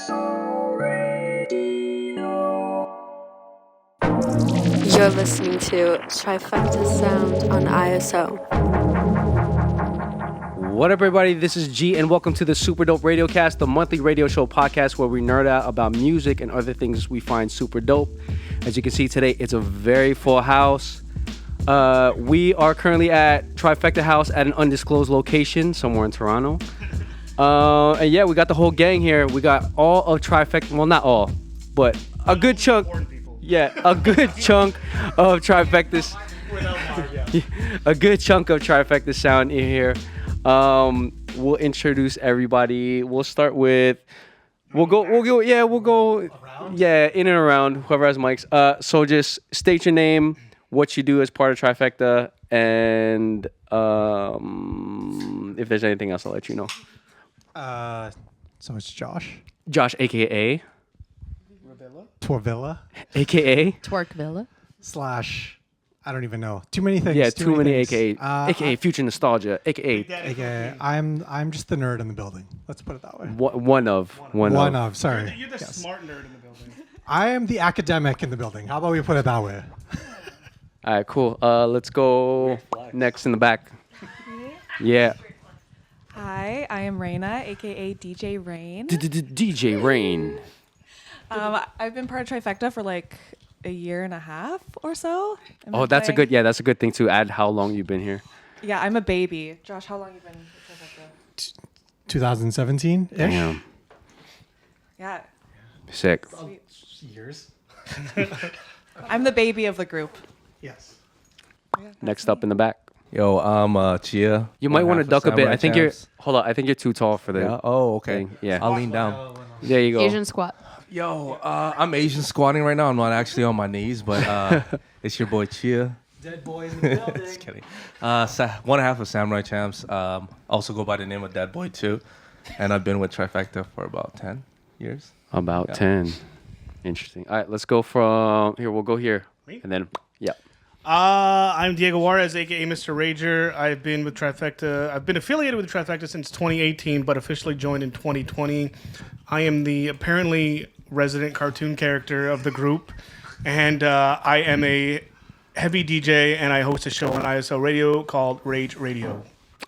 You're listening to Trifecta Sound on ISO. What up, everybody? This is G, and welcome to the SUPERDOPE Radiocast, the monthly radio show podcast where we nerd out about music and other things we find super dope. As you can see today, it's a very full house. We are currently at Trifecta House at an undisclosed location somewhere in Toronto. And yeah, we got the whole gang here. We got all of Trifecta, well, not all, but a good chunk. Yeah, a good chunk of Trifecta. A good chunk of Trifecta sound in here. We'll introduce everybody. We'll start with. We'll go. Around? Yeah, in and around. Whoever has mics. So just state your name, what you do as part of Trifecta, and if there's anything else, I'll let you know. So it's Josh. Josh, aka Torvilla. aka Twerkvilla. / I don't even know. Too many things. Yeah, too many things. aka Future Nostalgia, aka I'm just the nerd in the building. Let's put it that way. one of. Sorry. You're the smart nerd in the building. I am the academic in the building. How about we put it that way? All right, cool. Let's go next in the back. Yeah. Hi, I am Raina, aka DJ Rain. DJ Rain. I've been part of Trifecta for like a year and a half or so. Oh, that's a good thing to add how long you've been here. Yeah, I'm a baby. Josh, how long you been with Trifecta? 2017-ish. Damn. Yeah. Sick. Sweet. Years. I'm the baby of the group. Yes. Next up in the back. Yo, I'm Chia. You might want to duck a bit. I think Champs. I think you're too tall for the Yeah. Oh, okay. thing. Yeah. I'll lean down. There you go. Asian squat. Yo, I'm Asian squatting right now. I'm not actually on my knees, but it's your boy Chia. Dead boy in the building. Just kidding. One half of Samurai Champs. Also go by the name of Dead Boy too, and I've been with Trifecta for about 10 years. About 10. Interesting. All right, let's go from here. We'll go here. Me? And then, yeah. I'm Diego Juarez, aka Mr. Rager. I've been with Trifecta. I've been affiliated with Trifecta since 2018, but officially joined in 2020. I am the apparently resident cartoon character of the group, and I am a heavy DJ, and I host a show on ISO Radio called Rage Radio.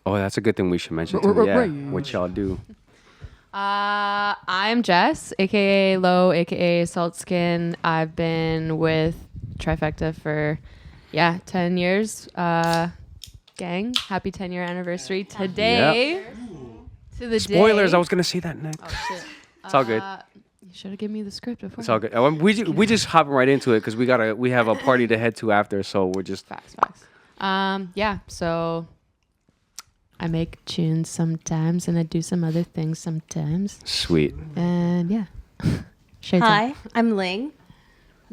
Oh, that's a good thing we should mention too. Yeah, what y'all do. I'm Jess, aka Lo, aka Salt Skin. I've been with Trifecta for 10 years. Gang, happy 10-year anniversary today. Yep. To the Spoilers. day. I was gonna say that next. Oh shit. It's all good. You should have given me the script before. It's all good. We just hopping right into it because we have a party to head to after, so we're just Facts. So I make tunes sometimes, and I do some other things sometimes. sweet. And yeah. Shades on. Hi, I'm Ling.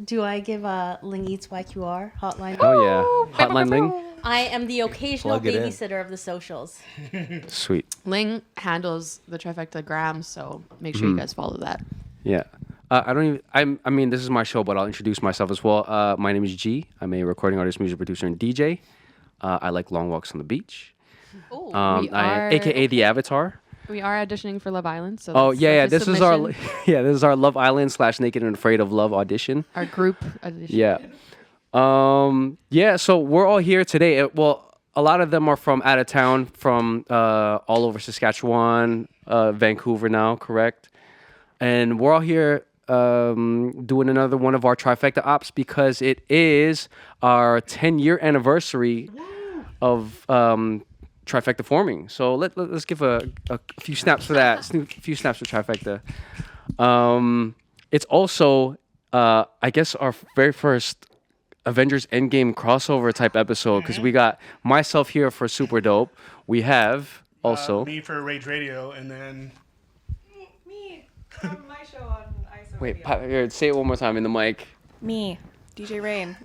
Do I give a Ling Eats YQR hotline? Oh yeah, Hotline Ling. I am the occasional Plug it in. babysitter of the socials. Sweet. Ling handles the Trifecta grams, so make sure you guys follow that. Yeah. I mean, this is my show, but I'll introduce myself as well. My name is G. I'm a recording artist, music producer, and DJ. I like long walks on the beach. AKA the Avatar. We are auditioning for Love Island. So Oh that's yeah. the This is our submission. this is our Love Island / Naked and Afraid of Love audition. Our group audition. Yeah. So we're all here today. Well, a lot of them are from out of town, from all over Saskatchewan, Vancouver now, correct? And we're all here doing another one of our Trifecta Ops because it is our 10-year anniversary of Trifecta forming. So let's give a few snaps for that. A few snaps for Trifecta. It's also, I guess, our very first Avengers Endgame crossover type episode because we got myself here for SUPERDOPE. We have also Me for Rage Radio, and then Me, from my show on ISO wait. Radio. Here, say it one more time in the mic. Me, DJ Rain.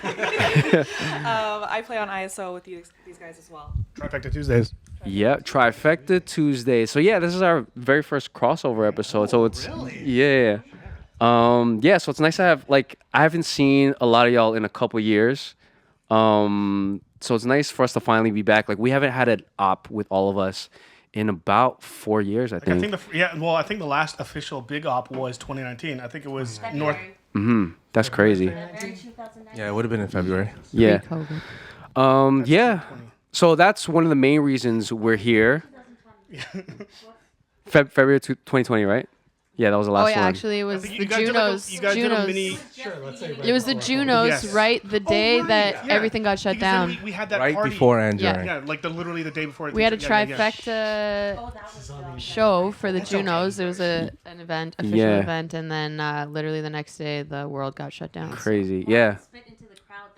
I play on ISO with these guys as well. Trifecta Tuesdays. Yeah, Trifecta Tuesday. So yeah, this is our very first crossover episode. So it's yeah. So it's nice to have, like, I haven't seen a lot of y'all in a couple years. So it's nice for us to finally be back. Like, we haven't had an op with all of us in about 4 years, I I think. think I think the last official big op was 2019. I think it was North. That's crazy. Yeah, it would have been in February. Yeah. Pre-COVID. Yeah. So that's one of the main reasons we're here. February 2020, right? Yeah, that was the last Oh one. yeah, actually it I was think the you guys did like Junos. you guys did a Junos. mini. Sure, let's say It was the Junos, Yes. right? The day that Yeah. everything got shut Because then down. we had that Right party. before and Yeah. during. Yeah, like literally the day before. We had a Yeah, yeah, yeah. trifecta show for the Junos. It was an event, official Yeah. event, and then literally the next day the world got shut down. Crazy. Yeah.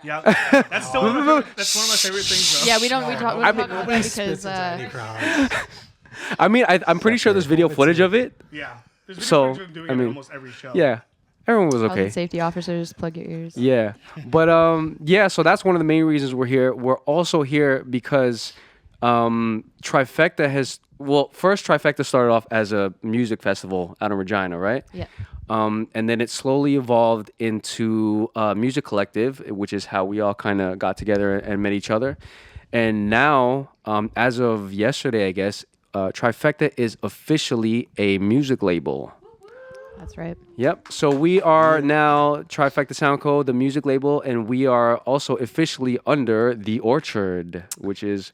Yeah, that's still one of my favorite things. Though. Yeah, we talk about that because I mean, I'm pretty sure there's video footage of it. Yeah. There's video So, footage of doing I it mean, almost every show. Yeah. Everyone was health okay. and safety officers, plug your ears. Yeah. But yeah, so that's one of the main reasons we're here. We're also here because Trifecta has first Trifecta started off as a music festival out in Regina, right? Yeah. And then it slowly evolved into a music collective, which is how we all kind of got together and met each other. And now, as of yesterday, I guess, Trifecta is officially a music label. That's right. Yep. So we are now Trifecta Sound Co., the music label, and we are also officially under The Orchard, which is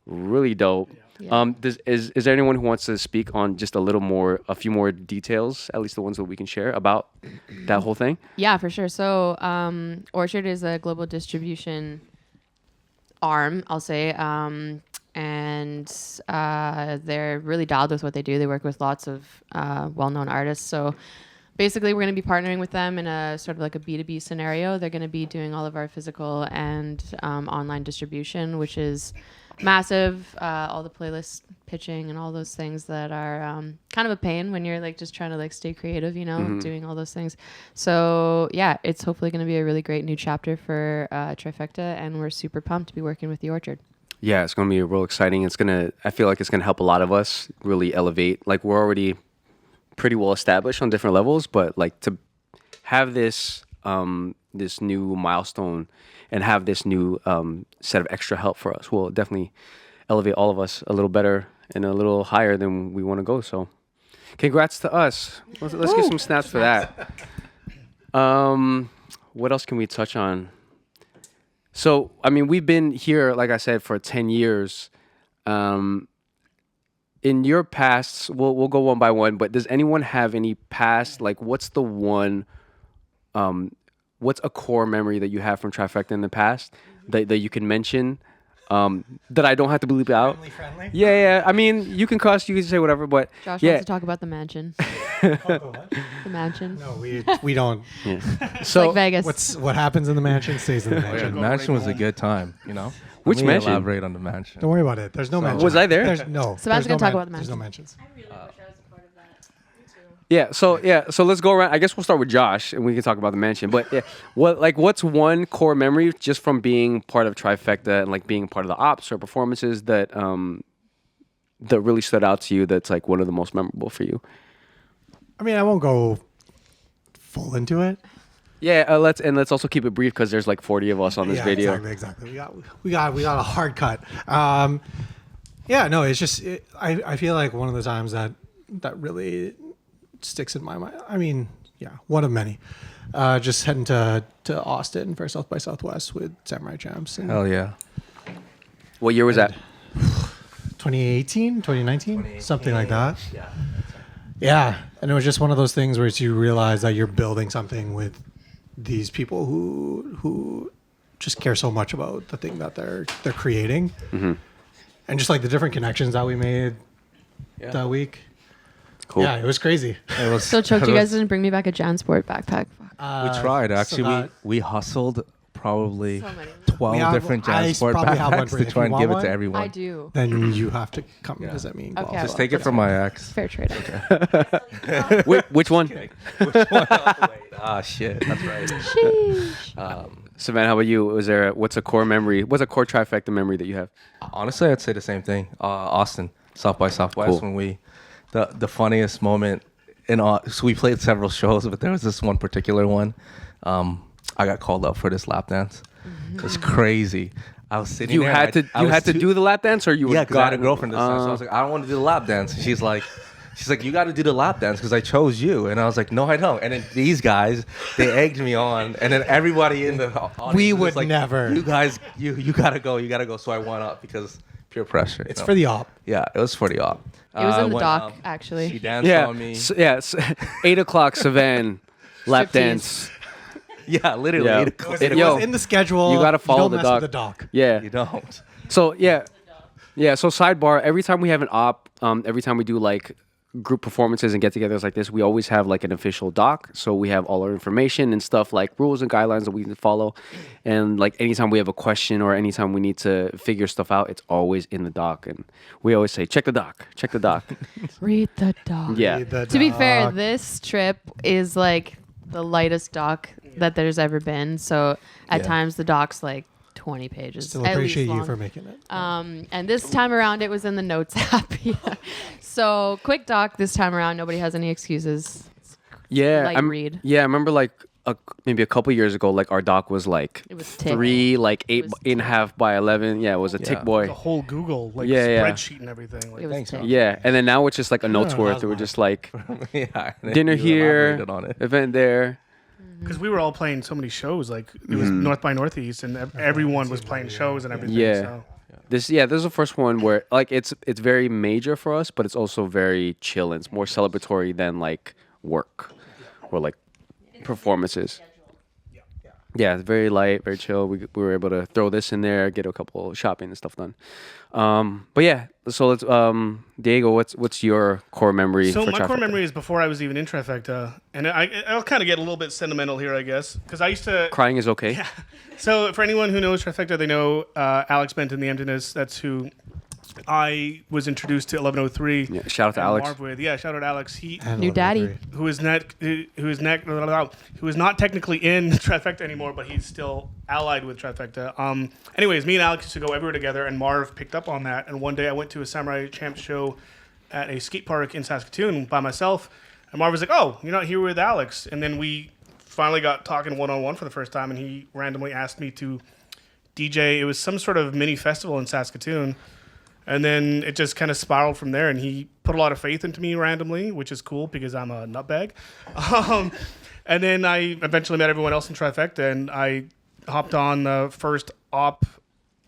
really dope. Yeah. Is there anyone who wants to speak on just a few more details, at least the ones that we can share about that whole thing? Yeah, for sure. So Orchard is a global distribution arm, I'll say. And they're really dialed with what they do. They work with lots of well-known artists. So basically, we're going to be partnering with them in a sort of like a B2B scenario. They're going to be doing all of our physical and online distribution, which is massive. All the playlist pitching and all those things that are kind of a pain when you're like just trying to like stay creative, doing all those things. So yeah, it's hopefully going to be a really great new chapter for Trifecta, and we're super pumped to be working with The Orchard. Yeah, it's going to be real exciting. I feel like it's going to help a lot of us really elevate. Like, we're already pretty well established on different levels, but like to have this this new milestone and have this new set of extra help for us will definitely elevate all of us a little better and a little higher than we want to go. So congrats to us. Let's get some snaps for that. What else can we touch on? So, I mean, we've been here, like I said, for 10 years. In your past, we'll go one by one, but does anyone have any past, like, what's the one, what's a core memory that you have from Trifecta in the past that you can mention that I don't have to bleep out? Family friendly? Yeah. I mean, you can cuss, you can say whatever, but Josh yeah. wants to talk about the mansion. What? The mansion. No, we don't. So, Like Vegas. What happens in the mansion stays in the Oh, yeah, mansion. the mansion was a good time, you know? Which Let me mansion? Elaborate on the mansion. Don't worry about it. There's no mansion. Was I there? There's no. Sebastian's there's no gonna talk about the There's no mansion. mentions. So let's go around. I guess we'll start with Josh, and we can talk about the mansion. But yeah, what's one core memory just from being part of Trifecta and like being part of the ops or performances that that really stood out to you? That's like one of the most memorable for you. I mean, I won't go full into it. Yeah, let's also keep it brief because there's like 40 of us on this video. Exactly. We got a hard cut. Yeah, no, it's just I feel like one of the times that really sticks in my mind. I mean, yeah, one of many. Just heading to Austin for South by Southwest with Samurai Champs. Hell yeah. What year was that? 2018, 2019, something like that. Yeah, and it was just one of those things where you realize that you're building something with these people who just care so much about the thing that they're creating, and just like the different connections that we made that week. Cool. Yeah, it was crazy. It was, Still choked it you was- guys didn't bring me back a JanSport backpack. Fuck. We tried, actually. that- We hustled probably So many. 12 We have- different I JanSport probably have one backpacks for to you. try If and you give it want to one, everyone. I do. Then you have to come Yeah. visit me in Okay, Guelph. Just well, take it from my ex. Fair trade. Which one? Ah, shit. That's right. Savannah, how about you? What's a core memory? What's a core Trifecta memory that you have? Honestly, I'd say the same thing. Austin, South by Southwest, Cool. when the funniest moment so we played several shows, but there was this one particular one. I got called up for this lap dance. It's crazy. I was sitting You there. had to do the lap dance, or you? Yeah, because I had a girlfriend this time. So I was like, I don't want to do the lap dance. She's like, you got to do the lap dance because I chose you. And I was like, no, I don't. And then these guys, they egged me on. And then everybody in the audience We was would like, never. You guys, you gotta go. So I went up because peer pressure. It's for the op. Yeah, it was for the op. It was in the went doc, up, actually. She danced Yeah, on me. 8 o'clock, Savan, lap Striptease. dance. Yeah, literally. Yeah. 8 o'clock. It Yo, was in the schedule. you gotta follow don't the mess doc. with the doc. Yeah. You don't. So yeah. So sidebar. Every time we have an op, every time we do like group performances and get-togethers like this, we always have like an official doc. So we have all our information and stuff like rules and guidelines that we need to follow. And like anytime we have a question or anytime we need to figure stuff out, it's always in the doc. And we always say, check the doc. Read the doc. Yeah. Read the To be fair, doc. this trip is like the lightest doc that there's ever been. So at times the doc's like 20 pages. Still at appreciate least you long. for making it. And this time around, it was in the notes app. Yeah. So quick doc this time around. Nobody has any excuses. Yeah. Light read. Yeah, I remember like maybe a couple years ago, like our doc was like It was tick. 3, like It 8.5 by 11. Yeah, it was a tick Yeah. boy. The whole Google like Yeah, yeah. spreadsheet and everything. Like, It was Thanks, tick. man. Yeah, and then now it's just like a notes Yeah, worth. how's We're mine? just like Yeah. and then dinner you here, elaborated on it. event there. because we were all playing so many shows. Like it was North by Northeast, and everyone was playing shows and everything. Yeah. So. This is the first one where like it's very major for us, but it's also very chill and it's more celebratory than like work or like performances. Yeah, it's very light, very chill. We were able to throw this in there, get a couple shopping and stuff done. But yeah, so let's Diego, what's your core memory? So for my core Trifecta? memory is before I was even in Trifecta, and I'll kind of get a little bit sentimental here, I guess, because I used to. Crying is okay. So for anyone who knows Trifecta, they know Alex Benton, the Emptiness. That's who I was introduced to 1103. Yeah, shout out to and Alex. Marv with. Yeah, shout out Alex. He And New daddy. 103. who is not technically in Trifecta anymore, but he's still allied with Trifecta. Anyways, me and Alex used to go everywhere together, and Marv picked up on that. And one day I went to a Samurai Champs show at a skate park in Saskatoon by myself, and Marv was like, "Oh, you're not here with Alex?" And then we finally got talking one-on-one for the first time, and he randomly asked me to DJ. It was some sort of mini festival in Saskatoon. And then it just kind of spiraled from there, and he put a lot of faith into me randomly, which is cool because I'm a nutbag. And then I eventually met everyone else in Trifecta, and I hopped on the first op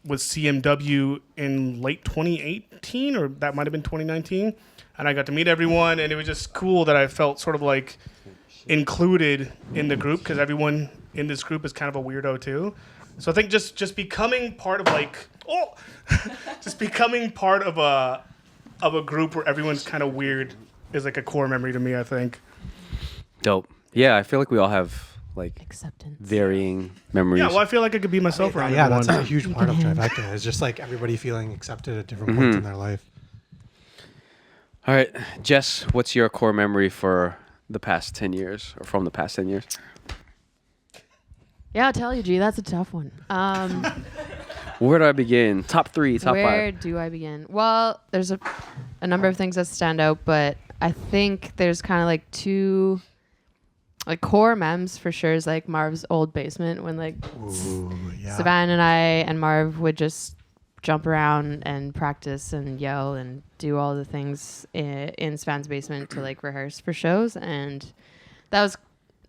with CMW in late 2018, or that might have been 2019. And I got to meet everyone, and it was just cool that I felt sort of like included in the group because everyone in this group is kind of a weirdo too. So I think just becoming part of just becoming part of a group where everyone's kind of weird is like a core memory to me, I think. Dope. Yeah, I feel like we all have like Acceptance. varying memories. Yeah, well, I feel like I could be myself around Yeah, that's everyone. a huge part of Trifecta. It's just like everybody feeling accepted at different points in their life. All right, Jess, what's your core memory for the past 10 years or from the past 10 years? Yeah, I'll tell you, G, that's a tough one. Where do I begin? Top 3, top Where 5. do I begin? Well, there's a number of things that stand out, but I think there's kind of like two, like core memes for sure is like Marv's old basement when like Ooh, yeah. Savan and I and Marv would just jump around and practice and yell and do all the things in Savan's basement to like rehearse for shows. And that was,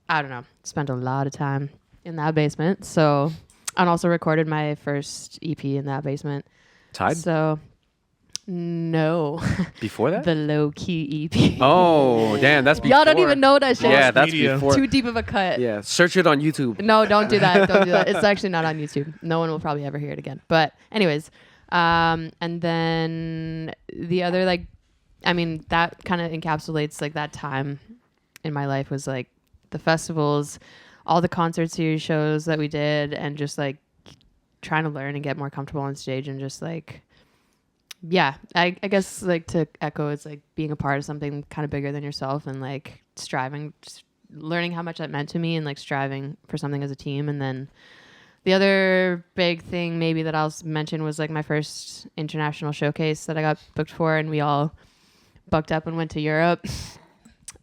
I don't know, spent a lot of time in that basement. So, and also recorded my first EP in that basement. Tide? So, no. Before that? The low key EP. Oh, damn, that's before. Y'all don't even know that shit. Yeah, that's Media. before. Too deep of a cut. Yeah, search it on YouTube. No, don't do that. Don't do that. It's actually not on YouTube. No one will probably ever hear it again. But anyways, and then the other, like, I mean, that kind of encapsulates like that time in my life was like the festivals, all the concert series shows that we did, and just like trying to learn and get more comfortable on stage and just like, yeah, I guess like to echo, it's like being a part of something kind of bigger than yourself and like striving, just learning how much that meant to me and like striving for something as a team. And then the other big thing maybe that I'll mention was like my first international showcase that I got booked for, and we all bucked up and went to Europe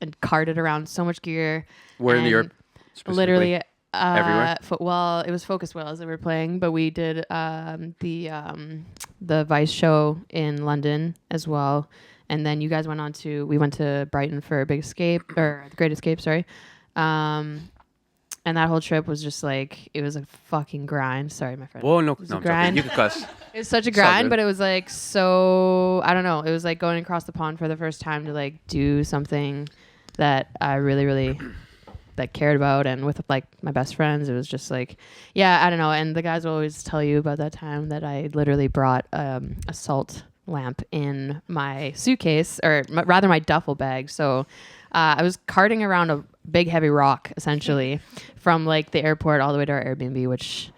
and carted around so much gear. Where in And Europe? specifically? Literally Everywhere? Well, it was Focus Whales that we were playing, but we did the Vice show in London as well. And then you guys we went to Brighton for Big Escape, or The Great Escape, sorry. And that whole trip was just like, it was a fucking grind. Sorry, my friend. Whoa, no, It was no, a I'm joking. grind. You can cuss. It was such a It's all grind, good. but it was like so, I don't know. It was like going across the pond for the first time to like do something that I really, really like cared about, and with like my best friends. It was just like, yeah, I don't know. And the guys will always tell you about that time that I literally brought a salt lamp in my suitcase, or rather my duffel bag. So I was carting around a big heavy rock essentially from like the airport all the way to our Airbnb, which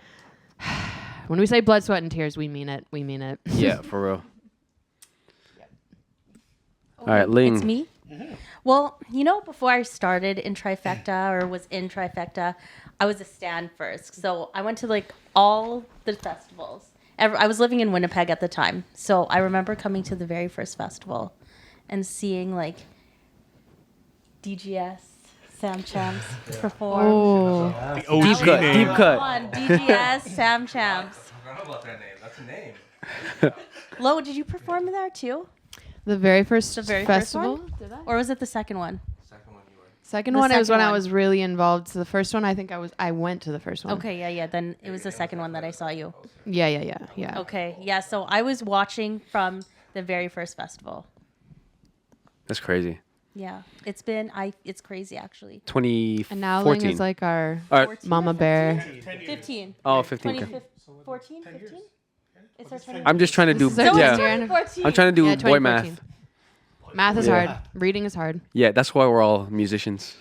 when we say blood, sweat, and tears, we mean it. We mean it. Yeah, for real. All right, Ling. It's me. Well, before I started in Trifecta or was in Trifecta, I was a stand first. So I went to like all the festivals. I was living in Winnipeg at the time. So I remember coming to the very first festival and seeing like DGS, Sam Champs perform. Oh, The OG Deep cut, name. deep Come cut. on, DGS, Sam Champs. I forgot about that name. That's a name. Lo, did you perform there too? the very first First festival. one? Or was it the second one? Second one you were. Second The one, it was second when I one. was really involved. So the first one, I think I went to the first one. Okay, yeah. Then it was the second one that I saw you. Yeah. Okay, yeah. So I was watching from the very first festival. That's crazy. Yeah, it's crazy actually. 2014. And now Ling is like our All right. mama bear. 15. Oh, 15. Okay. 14, 15? It's our 20. I'm just trying to do, This is our yeah. 10th year. 14. I'm trying to do Yeah, boy 2014. math. Math is Yeah. hard. Reading is hard. Yeah, that's why we're all musicians.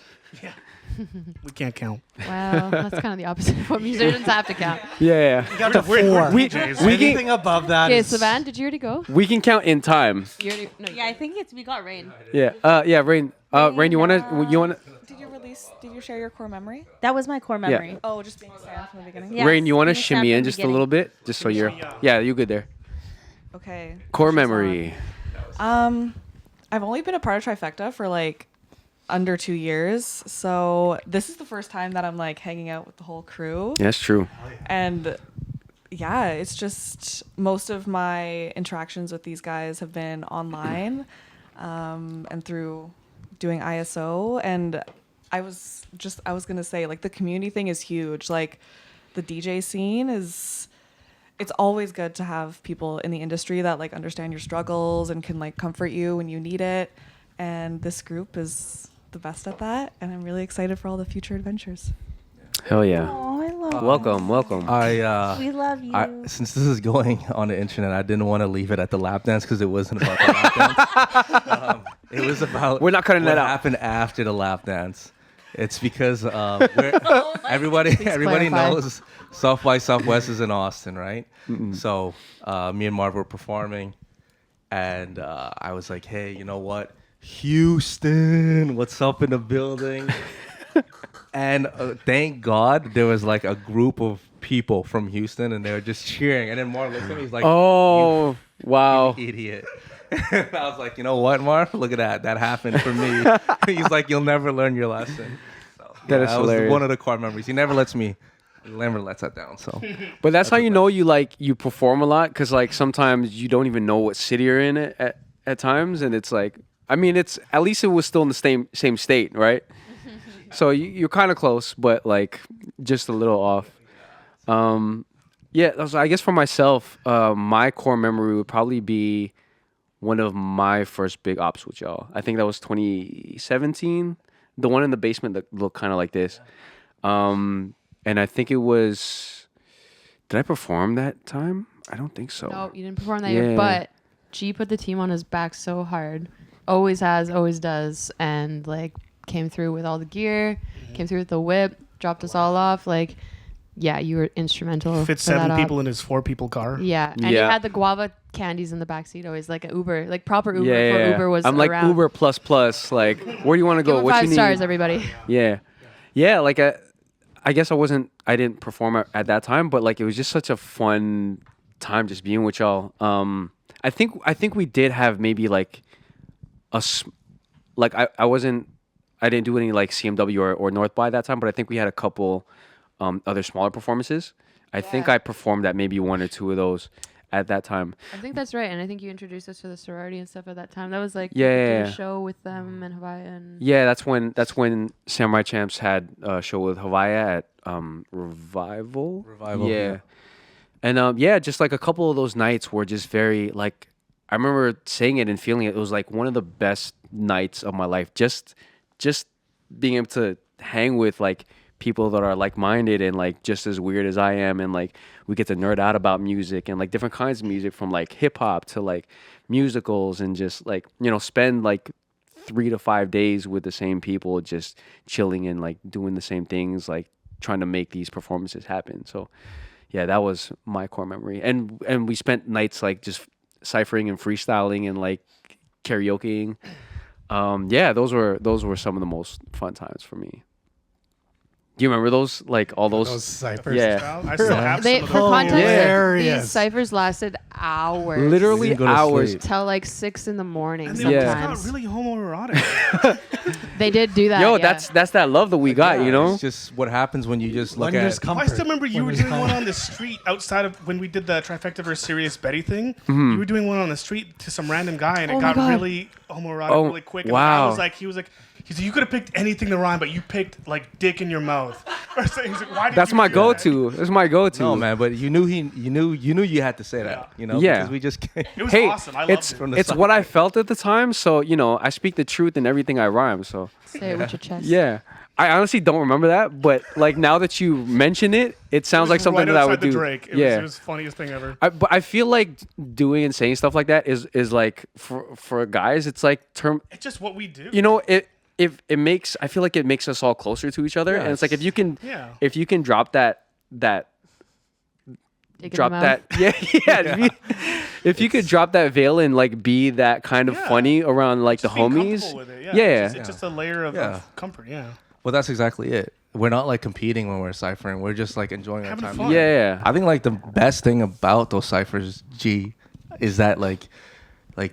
We can't count. Well, that's kind of the opposite of what musicians have to count. Yeah. You got to We're 4. We Anything can, above that Okay, is... Savan, did you already go? we can count in time. You already, no, Yeah, I think we got rain. Yeah. Yeah, Rain. Rain, you wanna Did you share your core memory? That was my core memory. Oh, just being a fan from the beginning. Yeah. Rain, you wanna Yes, shimmy from in the just a beginning. little bit? Just so you're you good there. Okay. Core memory. I've only been a part of Trifecta for like under 2 years, so this is the first time that I'm like hanging out with the whole crew. Yeah, that's true. And yeah, it's just most of my interactions with these guys have been online and through doing ISO. And I was gonna say, like, the community thing is huge. Like, the DJ scene it's always good to have people in the industry that like understand your struggles and can like comfort you when you need it. And this group is the best at that, and I'm really excited for all the future adventures. Hell yeah. Oh, I love Welcome. We love you. Since this is going on the internet, I didn't want to leave it at the lap dance because it wasn't about the lap dance. It was about We're not cutting what that out. happened after the lap dance. It's because everybody clarify. knows South by Southwest is in Austin, right? So me and Marv were performing, and I was like, hey, you know what? Houston, what's up in the building? And thank God there was like a group of people from Houston, and they were just cheering. And then Marv looked at me, he's like, Oh, wow. "You idiot." I was like, you know what, Marv? Look at that. That happened for me. He's like, you'll never learn your lesson. So, That is was hilarious. one of the core memories. He never lets that down. So But that's how you know you perform a lot, because like sometimes you don't even know what city you're in at times, and it's like, I mean, it's at least it was still in the same state, right? So you're kind of close, but like just a little off. Yeah, so I guess for myself, my core memory would probably be one of my first big ops with y'all. I think that was 2017, the one in the basement that looked kind of like this. And I think it was. Did I perform that time? I don't think so. No, you didn't perform that year, but G put the team on his back so hard. Always has, always does. And like came through with all the gear, came through with the whip, dropped us all off. Like, yeah, you were instrumental. Fit for that 7 op. people in his 4-people car. Yeah. And he had the guava candies in the backseat always, like an Uber, like proper Uber Yeah. Uber was I'm like around. Uber plus. Like, where do you want to Give go? him What 5 you need? stars, everybody. Yeah. Like I guess I didn't perform at that time, but like it was just such a fun time just being with y'all. I think we did have maybe like I didn't do any like CMW or North by that time, but I think we had a couple other smaller performances. I think I performed at maybe one or two of those at that time. I think that's right, and I think you introduced us to the sorority and stuff at that time. That was like Yeah, you yeah, did yeah. a show with them and Hawaii and Yeah, that's when Samurai Champs had a show with Hawaii at Revival. Yeah. And just like a couple of those nights were just very like I remember saying it and feeling it. It was like one of the best nights of my life. Just being able to hang with like people that are like-minded and like just as weird as I am, and like we get to nerd out about music and like different kinds of music, from like hip-hop to like musicals, and just like, you know, spend like 3 to 5 days with the same people, just chilling and like doing the same things, like trying to make these performances happen. So yeah, that was my core memory. And we spent nights like just ciphering and freestyling and like karaokeing. Yeah, those were some of the most fun times for me. Do you remember those? Like all those ciphers. Yeah. I still have they some for of those. context, Hilarious. these ciphers lasted hours. Literally Didn't go to hours. sleep. till like 6 in the morning. And they Yeah. got Sometimes really homoerotic. they did do that. Yo, yeah. that's that love that we got, you know? It's just what happens when you just look When there's at. comfort. I still remember you When were there's doing one comfort. on the street outside of when we did the Trifecta vs. Serious Betty thing. Mm-hmm. You were doing one on the street to some random guy, and Oh it my got God. really homoerotic Oh, really quick. And wow. he was like, you could have picked anything to rhyme, but you picked like dick in your mouth. Or something. He's like, why did That's you my do go-to. That's my go-to. No, man, but you knew you had to say that, you know? Yeah. Because we just can't. It was Hey, awesome. I loved it's it. From the it's side. what I felt at the time, so you know, I speak the truth in everything I rhyme, so Say it with your chest. yeah. I honestly don't remember that, but like now that you mention it, it sounds It like was something right that I outside would the do. Drake. Yeah. It was the funniest thing ever. But I feel like doing and saying stuff like that is like for guys, it's like It's just what we do. you know, it makes, I feel like it makes us all closer to each other, and it's like if you can drop that Dick in the drop mouth. that if you could drop that veil and like be that kind of funny around like Just the being homies, comfortable with it, yeah. It's just a layer of comfort. Yeah. Well, that's exactly it. We're not like competing when we're ciphering. We're just like enjoying our Having time. fun. Yeah. I think like the best thing about those ciphers, G, is that like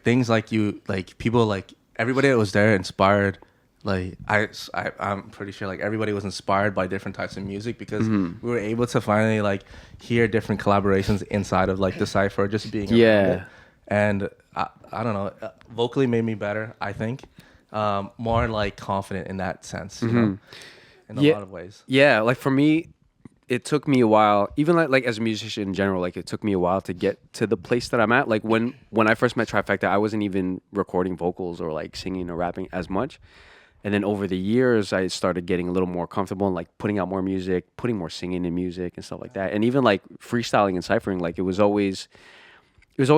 things like you, like people, like everybody that was there inspired. Like I'm pretty sure like everybody was inspired by different types of music, because we were able to finally like hear different collaborations inside of like the cipher, just being around it. And I don't know, vocally made me better, I think. More like confident in that sense, you know, in a lot of ways. Yeah, like for me, it took me a while, even like as a musician in general, like it took me a while to get to the place that I'm at. Like when I first met Trifecta, I wasn't even recording vocals or like singing or rapping as much. And then over the years, I started getting a little more comfortable and like putting out more music, putting more singing in music and stuff like that. And even like freestyling and ciphering, like it was always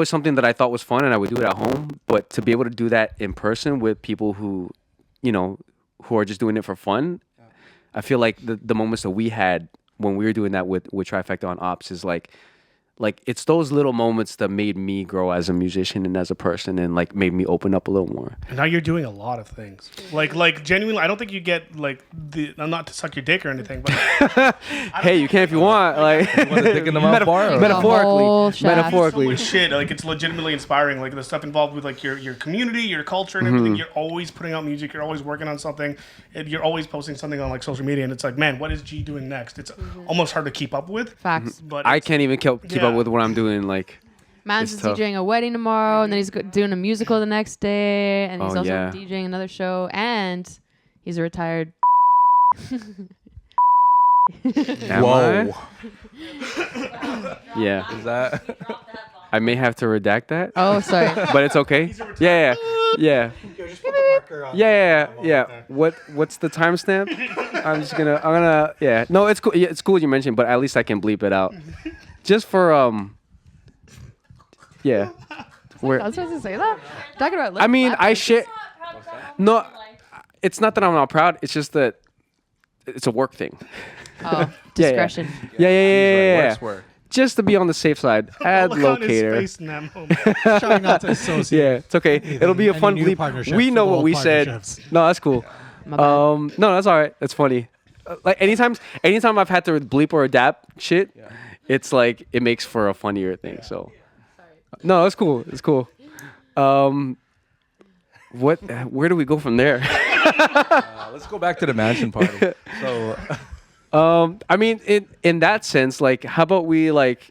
something that I thought was fun, and I would do it at home. But to be able to do that in person with people who, you know, who are just doing it for fun, I feel like the moments that we had when we were doing that with Trifecta on Ops is like it's those little moments that made me grow as a musician and as a person, and like made me open up a little more. And now you're doing a lot of things. Like genuinely, I don't think you get like I'm not to suck your dick or anything, but Hey, you can if you want. Like Want the dick in the mouth bar? Or? The whole shaft. metaphorically. so much shit. Like it's legitimately inspiring. Like the stuff involved with like your community, your culture, and everything. You're always putting out music. You're always working on something. And you're always posting something on like social media, and it's like, man, what is G doing next? It's almost hard to keep up with. Facts. But I it's- can't even keep Yeah. up with what I'm doing. Like, Man's It's is tough. DJing a wedding tomorrow, and then he's doing a musical the next day, and he's Oh, also yeah. DJing another show, and he's a retired. am I? Yeah, Is that? I may have to redact that, Oh, sorry. but it's okay. Yeah. What's the timestamp? I'm gonna. Yeah. No, it's cool. Yeah, it's cool you mentioned, but at least I can bleep it out. Just for Yeah. Where? I was supposed to say that. Talking about. I mean, I share. No, it's not that I'm not proud. It's just that it's a work thing. Oh, discretion. Yeah. Work's work. Just to be on the safe side, add Look on his locator. face in that moment. Trying not to associate. Yeah, it's okay. It'll be a Any fun new bleep. partnerships We know with what old we said. partnerships. No, that's cool. My bad. No, that's all right. That's funny. Like anytime I've had to bleep or adapt shit, it's like it makes for a funnier thing. So, no, it's cool. It's cool. Where do we go from there? Let's go back to the mansion party. So, I mean, in that sense, like, how about we like,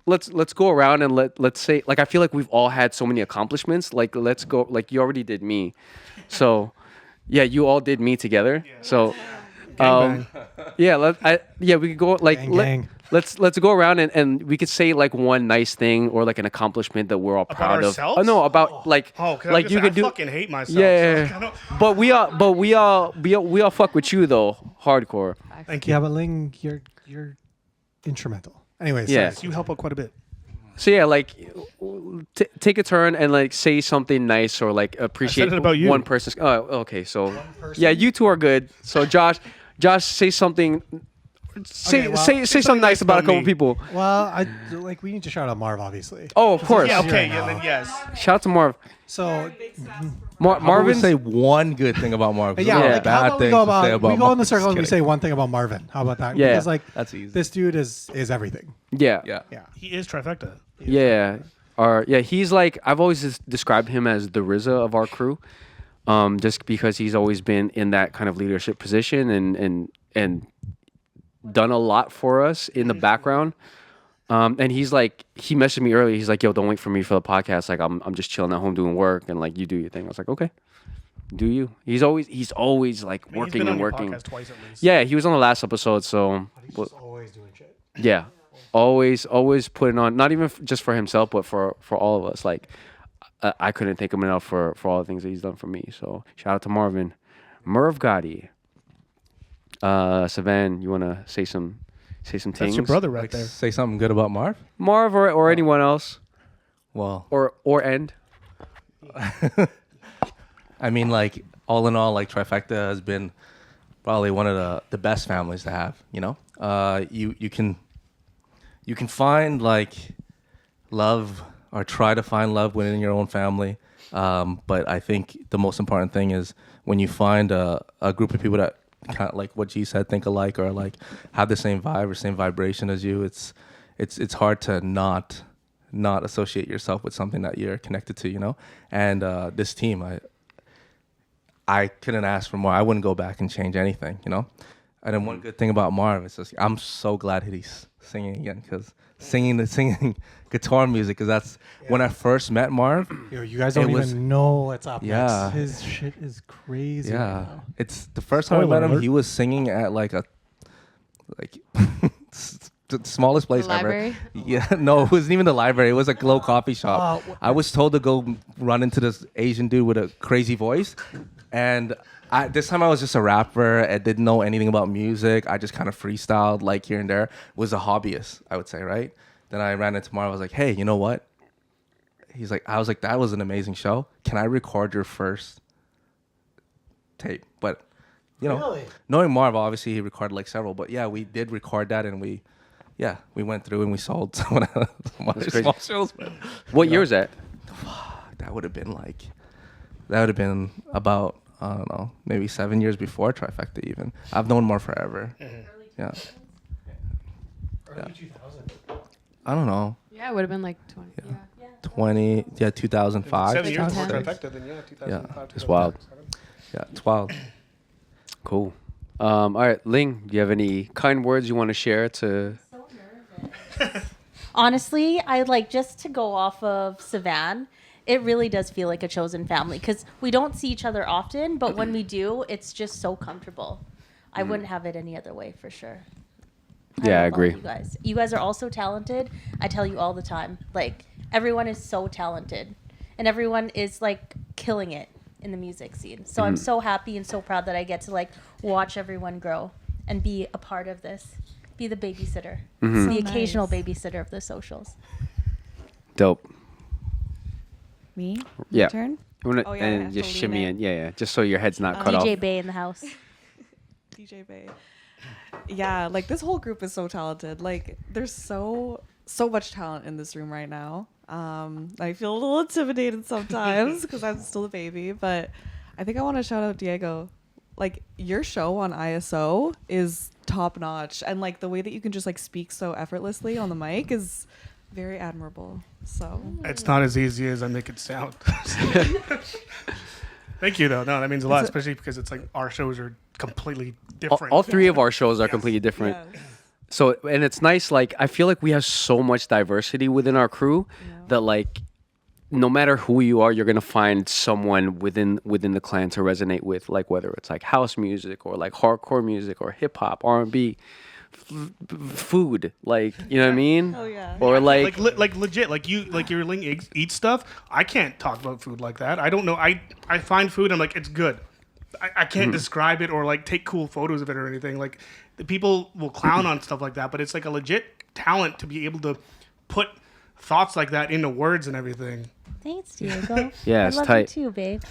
let's go around and let's say, like, I feel like we've all had so many accomplishments. Like, let's go. Like, you already did me, so yeah, you all did me together. So, yeah, we could go like Gang. let's go around and we could say like one nice thing or like an accomplishment that we're all proud of. ourselves? Oh no, about like like you could do. fucking hate myself. Yeah, so I don't- but we all fuck with you though, hardcore. Thank you. Yeah, but Ling, you're instrumental. Anyways, Yeah. sorry. You help out quite a bit. So yeah, like take a turn and like say something nice or like appreciate it about you. one person. Oh, okay. So yeah, you two are good. So Josh, say something. Say something nice about a couple me. people. Well, we need to shout out Marv, obviously. Oh, of course. Yeah, okay, Right yeah, now. then yes. Shout out to Marv. So Marvin Marvin. say one good thing about Marvin. yeah, Yeah. like, how bad about we things go to say about about we go in Marvin. the circle and we Just say kidding. one thing about Marvin. How about that? Yeah. Because like That's easy. this dude is everything. Yeah. Yeah. Yeah. He is trifecta. Yeah. He's like, I've always just described him as the RZA of our crew, just because he's always been in that kind of leadership position and done a lot for us in the background. And he's like, he messaged me earlier. He's like, yo, don't wait for me for the podcast. Like, I'm just chilling at home doing work, and like, you do your thing. I was like, okay, do you? He's always like He's working been on and your working. podcast twice at least. Yeah, he was on the last episode, so He's always doing shit. yeah, always putting on, not even just for himself, but for all of us. Like, I couldn't thank him enough for all the things that he's done for me. So shout out to Merv Gotti. Savan, you want to say some things? That's your brother right there. Say something good about Marv. Marv or anyone else Well, or End. I mean, like, all in all, like, Trifecta has been probably one of the best families to have, you know? You can find, like, love or try to find love within your own family. But I think the most important thing is when you find a group of people that kind of, like what G said, think alike or, like, have the same vibe or same vibration as you, it's hard to not associate yourself with something that you're connected to, you know? And this team, I couldn't ask for more. I wouldn't go back and change anything, you know? And then one good thing about Marv is just, I'm so glad that he's singing again, because singing guitar music, because that's when I first met Marv. Yo, you guys don't even know what's up Yeah. next. His shit is crazy. Yeah, right now. it's the first time I Spoiler met him. alert. He was singing at like the smallest place The ever. library? Yeah, no, it wasn't even the library. It was a glow coffee shop. I was told to go run into this Asian dude with a crazy voice, and this time I was just a rapper. I didn't know anything about music. I just kind of freestyled like here and there. Was a hobbyist, I would say, right? Then I ran into Marv. I was like, hey, you know what? I was like, that was an amazing show. Can I record your first tape? But, you know, Really? knowing Marv, obviously he recorded like several. But yeah, we did record that, and we went through and we sold some of the crazy. small shows. But What year is that? that would have been about, I don't know, maybe 7 years before Trifecta even. I've known Marv forever. Yeah. Early 2000. I don't know. Yeah, it would have been like 20. Yeah. 2005. 7 years before 2010. trifecta, then yeah, 2005. It's wild. 2007. Yeah, it's wild. Cool. All right, Ling, do you have any kind words you want to share to? Honestly, I like just to go off of Savan. It really does feel like a chosen family because we don't see each other often, but when we do, it's just so comfortable. I wouldn't have it any other way for sure. Yeah, I love all agree. of you guys are all so talented. I tell you all the time, like everyone is so talented, and everyone is like killing it in the music scene. So I'm so happy and so proud that I get to like watch everyone grow and be a part of this. Be the babysitter, Mm-hmm. the So occasional nice. babysitter of the socials. Dope. Me? Yeah. My turn? You wanna, Oh, yeah, I and have just to lean shimmy in. in. Yeah. Just so your head's not cut off. DJ Bay in the house. DJ Bay. Yeah, like this whole group is so talented. Like there's so much talent in this room right now. I feel a little intimidated sometimes because I'm still a baby, but I think I want to shout out Diego. Like your show on ISO is top notch, and like the way that you can just like speak so effortlessly on the mic is very admirable. So It's not as easy as I make it sound. Thank you, though. No, that means a lot, especially because it's like our shows are completely all, different. all three of our shows are completely different. Yes. So, and it's nice. Like, I feel like we have so much diversity within our crew that, like, no matter who you are, you're gonna find someone within the clan to resonate with. Like, whether it's like house music or like hardcore music or hip hop, R&B, food. Like, you know what I mean? Oh yeah. Or like, Like legit, like you're eat stuff. I can't talk about food like that. I don't know. I find food. I'm like, it's good. I can't describe it or like take cool photos of it or anything. Like, the people will clown on stuff like that, but it's like a legit talent to be able to put thoughts like that into words and everything. Thanks, Diego. Yeah, I it's love tight. you too, babe.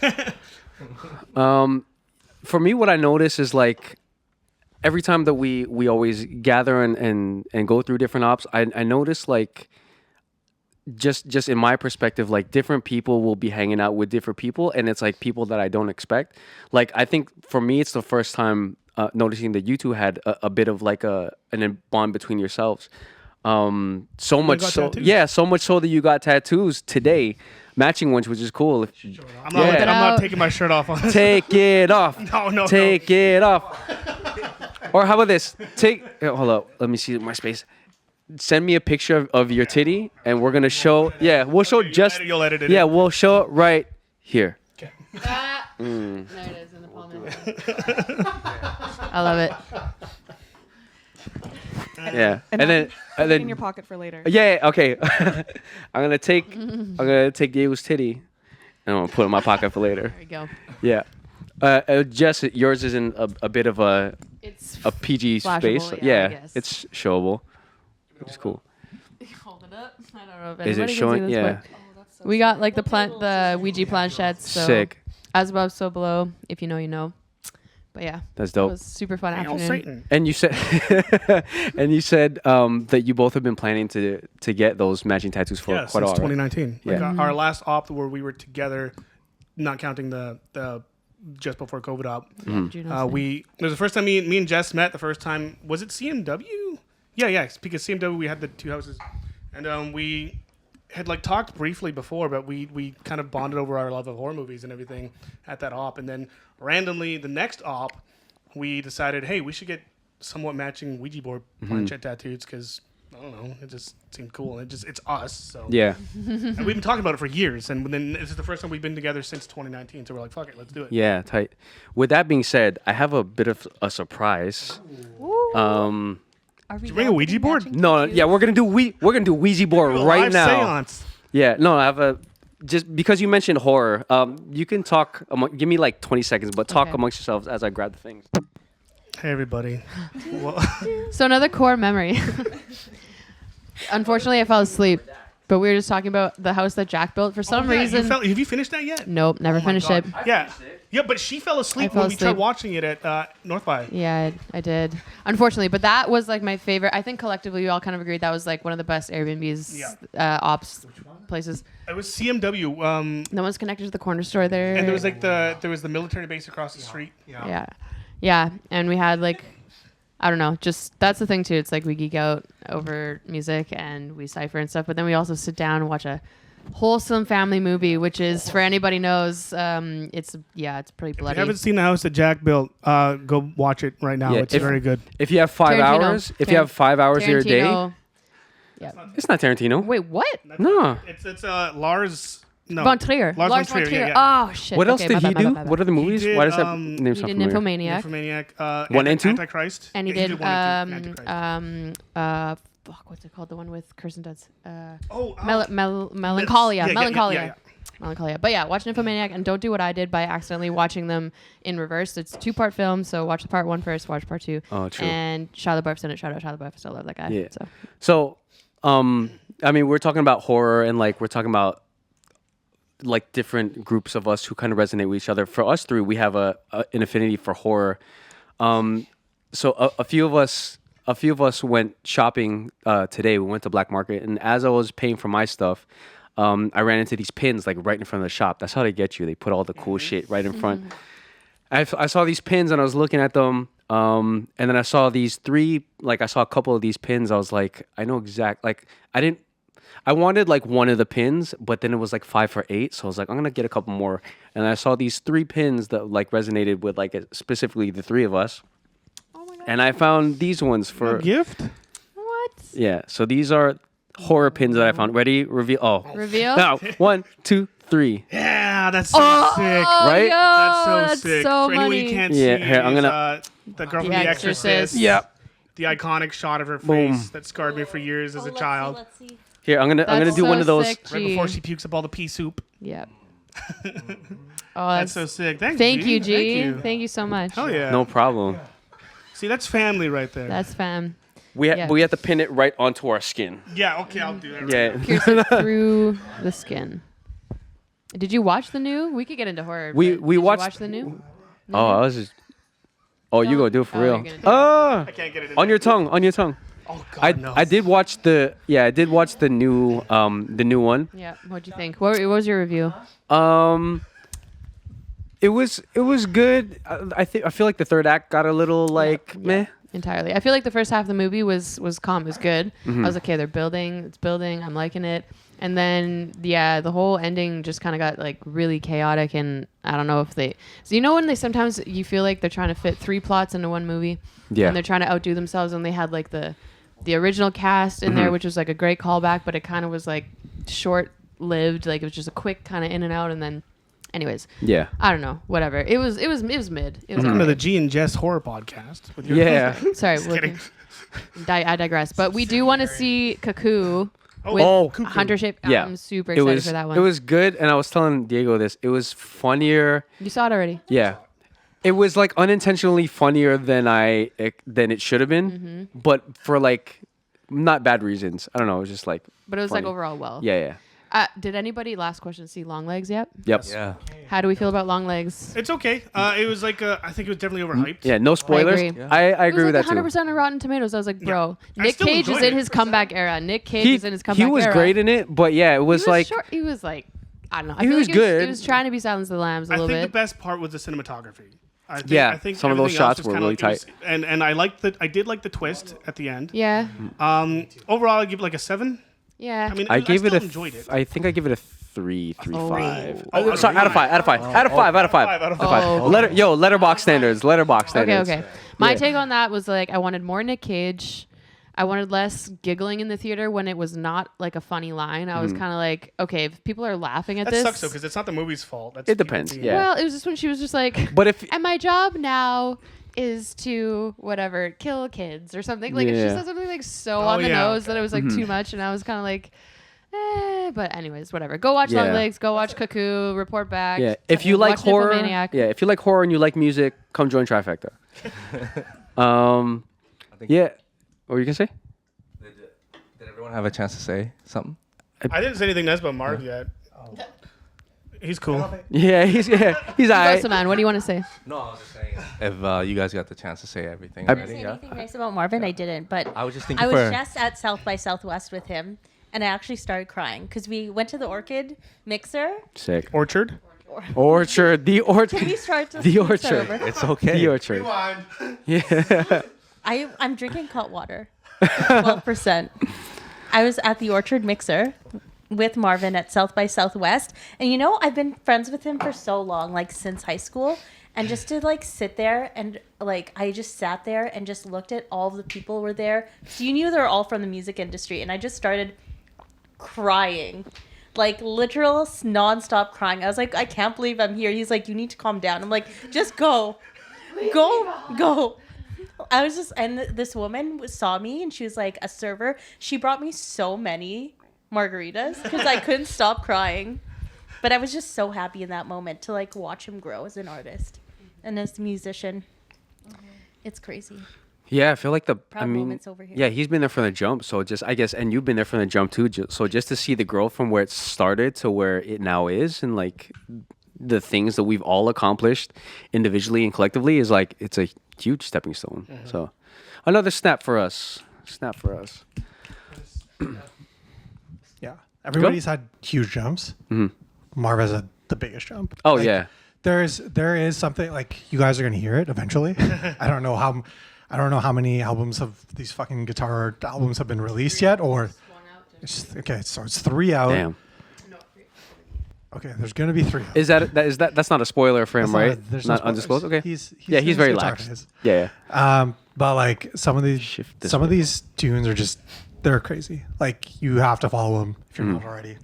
For me, what I notice is like every time that we always gather and go through different ops, I notice like just in my perspective, like different people will be hanging out with different people, and it's like people that I don't expect. Like, I think for me, it's the first time noticing that you two had a bit of like an bond between yourselves. So much got so, tattoos. yeah, so much so that you got tattoos today, matching ones, which is cool. I'm not, Yeah. I'm not taking my shirt off on this. Take it off. No. Take it off. Or how about this? Hold up. Let me see my space. Send me a picture of your titty, and we're gonna show. Yeah, we'll show just. You'll edit it. Yeah, in. we'll show it right here. There it is in the palm of I love it. Yeah, and then Put it in your pocket for later. yeah. Okay. I'm gonna take Diego's titty, and I'm gonna put it in my pocket for later. There you go. Yeah. Jess, yours is in a bit of a It's PG flashable, space. yeah, I guess. It's showable, which is cool. hold it up. I don't know if Is it anybody showing? can see this, Yeah. but we got like the Ouija planchettes. So Sick. As above, so below. If you know, you know. But yeah, That's it dope. was super fun Hail afternoon. Satan. And you said, that you both have been planning to get those matching tattoos for Yeah, quite a since while. Right? 2019. Yeah. Like our last op where we were together, not counting the just before COVID op. Juno's thing. It was the first time me and Jess met. The first time, was it CMW? Yeah, because CMW, we had the two houses, and we had like talked briefly before, but we kind of bonded over our love of horror movies and everything at that op. And then randomly the next op, we decided, hey, we should get somewhat matching Ouija board planchette tattoos because I don't know, it just seemed cool. And it's us. So Yeah. and we've been talking about it for years, and then this is the first time we've been together since 2019. So we're like, fuck it, let's do it. Yeah. Tight. With that being said, I have a bit of a surprise. Are we you bring a Ouija board? No, yeah, we're gonna do Ouija board right Live now. seance. Yeah. No, I have just because you mentioned horror. You can talk. Give me like 20 seconds, but talk Okay. amongst yourselves as I grab the things. Hey everybody. Well, So another core memory. Unfortunately, I fell asleep. But we were just talking about the house that Jack built. For some reason, have you finished that yet? nope, never finished it. Yeah, but she fell asleep fell when we tried asleep. watching it at North by. Yeah, I did. Unfortunately, but that was like my favorite. I think collectively we all kind of agreed that was like one of the best Airbnbs ops places. It was CMW. No one's connected to the corner store there. And there was like the military base across the street. Yeah, and we had like, I don't know, just that's the thing too. It's like we geek out over music and we cipher and stuff, but then we also sit down and watch a wholesome family movie, which is for anybody knows, it's pretty If bloody. you haven't seen the house that Jack built, go watch it right now. Yeah, It's very good. If you have 5 Tarantino. hours, if you have 5 hours of your day, Tarantino. it's not Tarantino. Wait, what? No. It's Lars. No. Von Trier. Lars von Trier. Yeah. Oh shit. What else Okay, did my he bad, do? my bad. What other movies? did, Why does that um, name He sound did familiar? Nymphomaniac. Nymphomaniac. One and two? Antichrist. Oh, Yeah, he And he did one and two, Antichrist. fuck, what's it called? The one with Kirsten Dunst. Yeah, Melancholia. yeah, Melancholia. yeah. Melancholia. But yeah, watch Nymphomaniac and don't do what I did by accidentally watching them in reverse. It's 2-part film, so watch the part 1 first, watch part 2. Oh, true. And Shia LaBeouf's in it. Shout out Shia LaBeouf. I still love that guy. Yeah. So So, I mean, we're talking about horror and like we're talking about like different groups of us who kind of resonate with each other. For us three, we have an affinity for horror. So a few of us went shopping today. We went to Black Market, and as I was paying for my stuff, I ran into these pins like right in front of the shop. That's how they get you. They put all the cool shit right in front. I saw these pins and I was looking at them. And then I saw these 3, like I saw a couple of these pins. I was like, I know exact, like I didn't, I wanted like one of the pins, but then it was like 5 for $8. So I was like, I'm gonna get a couple more. And I saw these 3 pins that like resonated with like specifically the 3 of us. Oh my god. And I found these ones for A gift? What? yeah. So these are horror pins that I found. Ready? Reveal. Oh, Reveal? now 1, 2, 3. Yeah, that's so sick. Right? That's so sick. so For anyone money. you can't Yeah, see, here, I'm is, gonna- the girl The from The Exorcist. Exorcist. Yep. The iconic shot of her Boom. face that scarred me for years as a let's child. See, let's see. Here, I'm gonna That's do one so of those. sick, Right G. before she pukes up all the pea soup. Yep. Oh, That's so sick. Thank G. you, G. Thank you. Thank you so much. Hell yeah. No problem. See, that's family right there. That's fam. We Yeah. we have to pin it right onto our skin. Yeah, okay, I'll do that. Right Yeah. now. Pierce it through the skin. Did you watch the new? We could get into horror. We- but we did watched- You watch the new? Oh, I was just. Oh, you go do it for Oh, you're real. gonna do it. Ah, I can't get it in on there. your tongue, on your tongue. Oh, God, no. I did watch the new one. Yeah. What'd you think? What was your review? It was good. I feel like the third act got a little like meh. Entirely. I feel like the first half of the movie was calm, it was good. I was like, okay, they're building, it's building, I'm liking it. And then the whole ending just kind of got like really chaotic, and I don't know if they. So you know when they sometimes you feel like they're trying to fit 3 plots into one movie, Yeah. and they're trying to outdo themselves, and they had like the original cast in there, which was like a great callback, but it kind of was like short lived, like it was just a quick kind of in and out, and then, anyways, Yeah. I don't know, whatever. It was mid. It was Welcome to alright. the G and Jess horror podcast. With your Yeah. Sorry, kidding. I digress. But we do want to see Cuckoo with Oh, Hunter Shape. Yeah. I'm super It excited was for that one. it was good, and I was telling Diego this. It was funnier. You saw it already. Yeah. It was like unintentionally funnier than it should have been, Mm-hmm. but for like not bad reasons. I don't know. It was just like But it was funny. like overall well. Yeah. Did anybody, last question, see Longlegs yet? Yep. Yeah. How do we feel about Longlegs? It's okay. It was like I think it was definitely overhyped. Yeah. No spoilers. agree. I It agree was with like that too. 100% on Rotten Tomatoes. I was like, bro, I Nick still Cage is enjoyed in it. his comeback era. Nick Cage is in his comeback He was era. great in it, but yeah, it was, like short. He was like, I don't know. I He feel was like good. He was trying to be Silence of the Lambs a I little think bit. the best part was the cinematography. Yeah, I think some of those everything else shots was were kinda really like- it was- tight. and I did like the twist at the end. yeah. Overall, I give it like a 7. Yeah. I mean, I gave it still a. enjoyed it. I think I give it a 3.5. Oh, Oh, sorry, out of 5. Out of 5. Out of 5. Out of 5. Out of Oh. Letterbox standards. Letterbox Okay, standards. okay. My Yeah. take on that was like I wanted more Nick Cage. I wanted less giggling in the theater when it was not like a funny line. I was Mm-hmm. kind of like, okay, if people are laughing at That this, sucks though, because it's not the movie's fault. That's It depends, people yeah. well, it was just when she was just like, But if and my job now is to whatever kill kids or something. Like if she Yeah. said something like so Oh, on the yeah. nose that it was like Mm-hmm. too much, and I was kind of like, But anyways, whatever. Go watch Yeah. Longlegs. Go watch Cuckoo. Report back. yeah, if you like watch horror, Nymphomaniac. yeah, if you like horror and you like music, come join Trifecta. Yeah. What were you gonna say? Did everyone have a chance to say something? I didn't say anything nice about Marv yet. He's cool. Yeah, he's Go, alright. man. What do you want to say? No, I was just saying if you guys got the chance to say everything I- Did I already. say Yeah. anything nice about Marvin? I didn't, but I was just thinking I was for just at South by Southwest with him, and I actually started crying because we went to the Orchid Mixer. Sick. Orchard. Orchard, the Can we orchard, start to The start Orchard. over? it's okay. the orchard. Yeah. I'm drinking hot water, 12%. I was at the Orchard Mixer with Marvin at South by Southwest, and you know I've been friends with him for so long, like since high school, and just to like sit there and like I just sat there and just looked at all the people were there. So you knew they're all from the music industry, and I just started crying. Like literal nonstop crying. I was like, I can't believe I'm here. He's like, you need to calm down. I'm like, just go. Go. I was just, and this woman saw me and she was like a server. She brought me so many margaritas because I couldn't stop crying. But I was just so happy in that moment to like watch him grow as an artist and as a musician. It's crazy. Yeah, I feel like Proud moments over here. Yeah, he's been there from the jump. So just, I guess, and you've been there from the jump too. So just to see the growth from where it started to where it now is, and like the things that we've all accomplished individually and collectively is like, it's a huge stepping stone. So another snap for us. Yeah. Everybody's had huge jumps. Marv has had the biggest jump. Oh, Like, yeah. there is something like you guys are gonna hear it eventually. I don't know how many albums of these fucking guitar albums have been released yet, or Okay, so it's 3 out. Damn. Okay, there's gonna be 3 out. Is that's not a spoiler for him, That's right? there's Not spoilers. undisclosed. Okay. He's He's very gonna talk lax. his. Yeah. But like some of these Shift this some of way. these tunes are just they're crazy. Like you have to follow them if you're Mm. not already.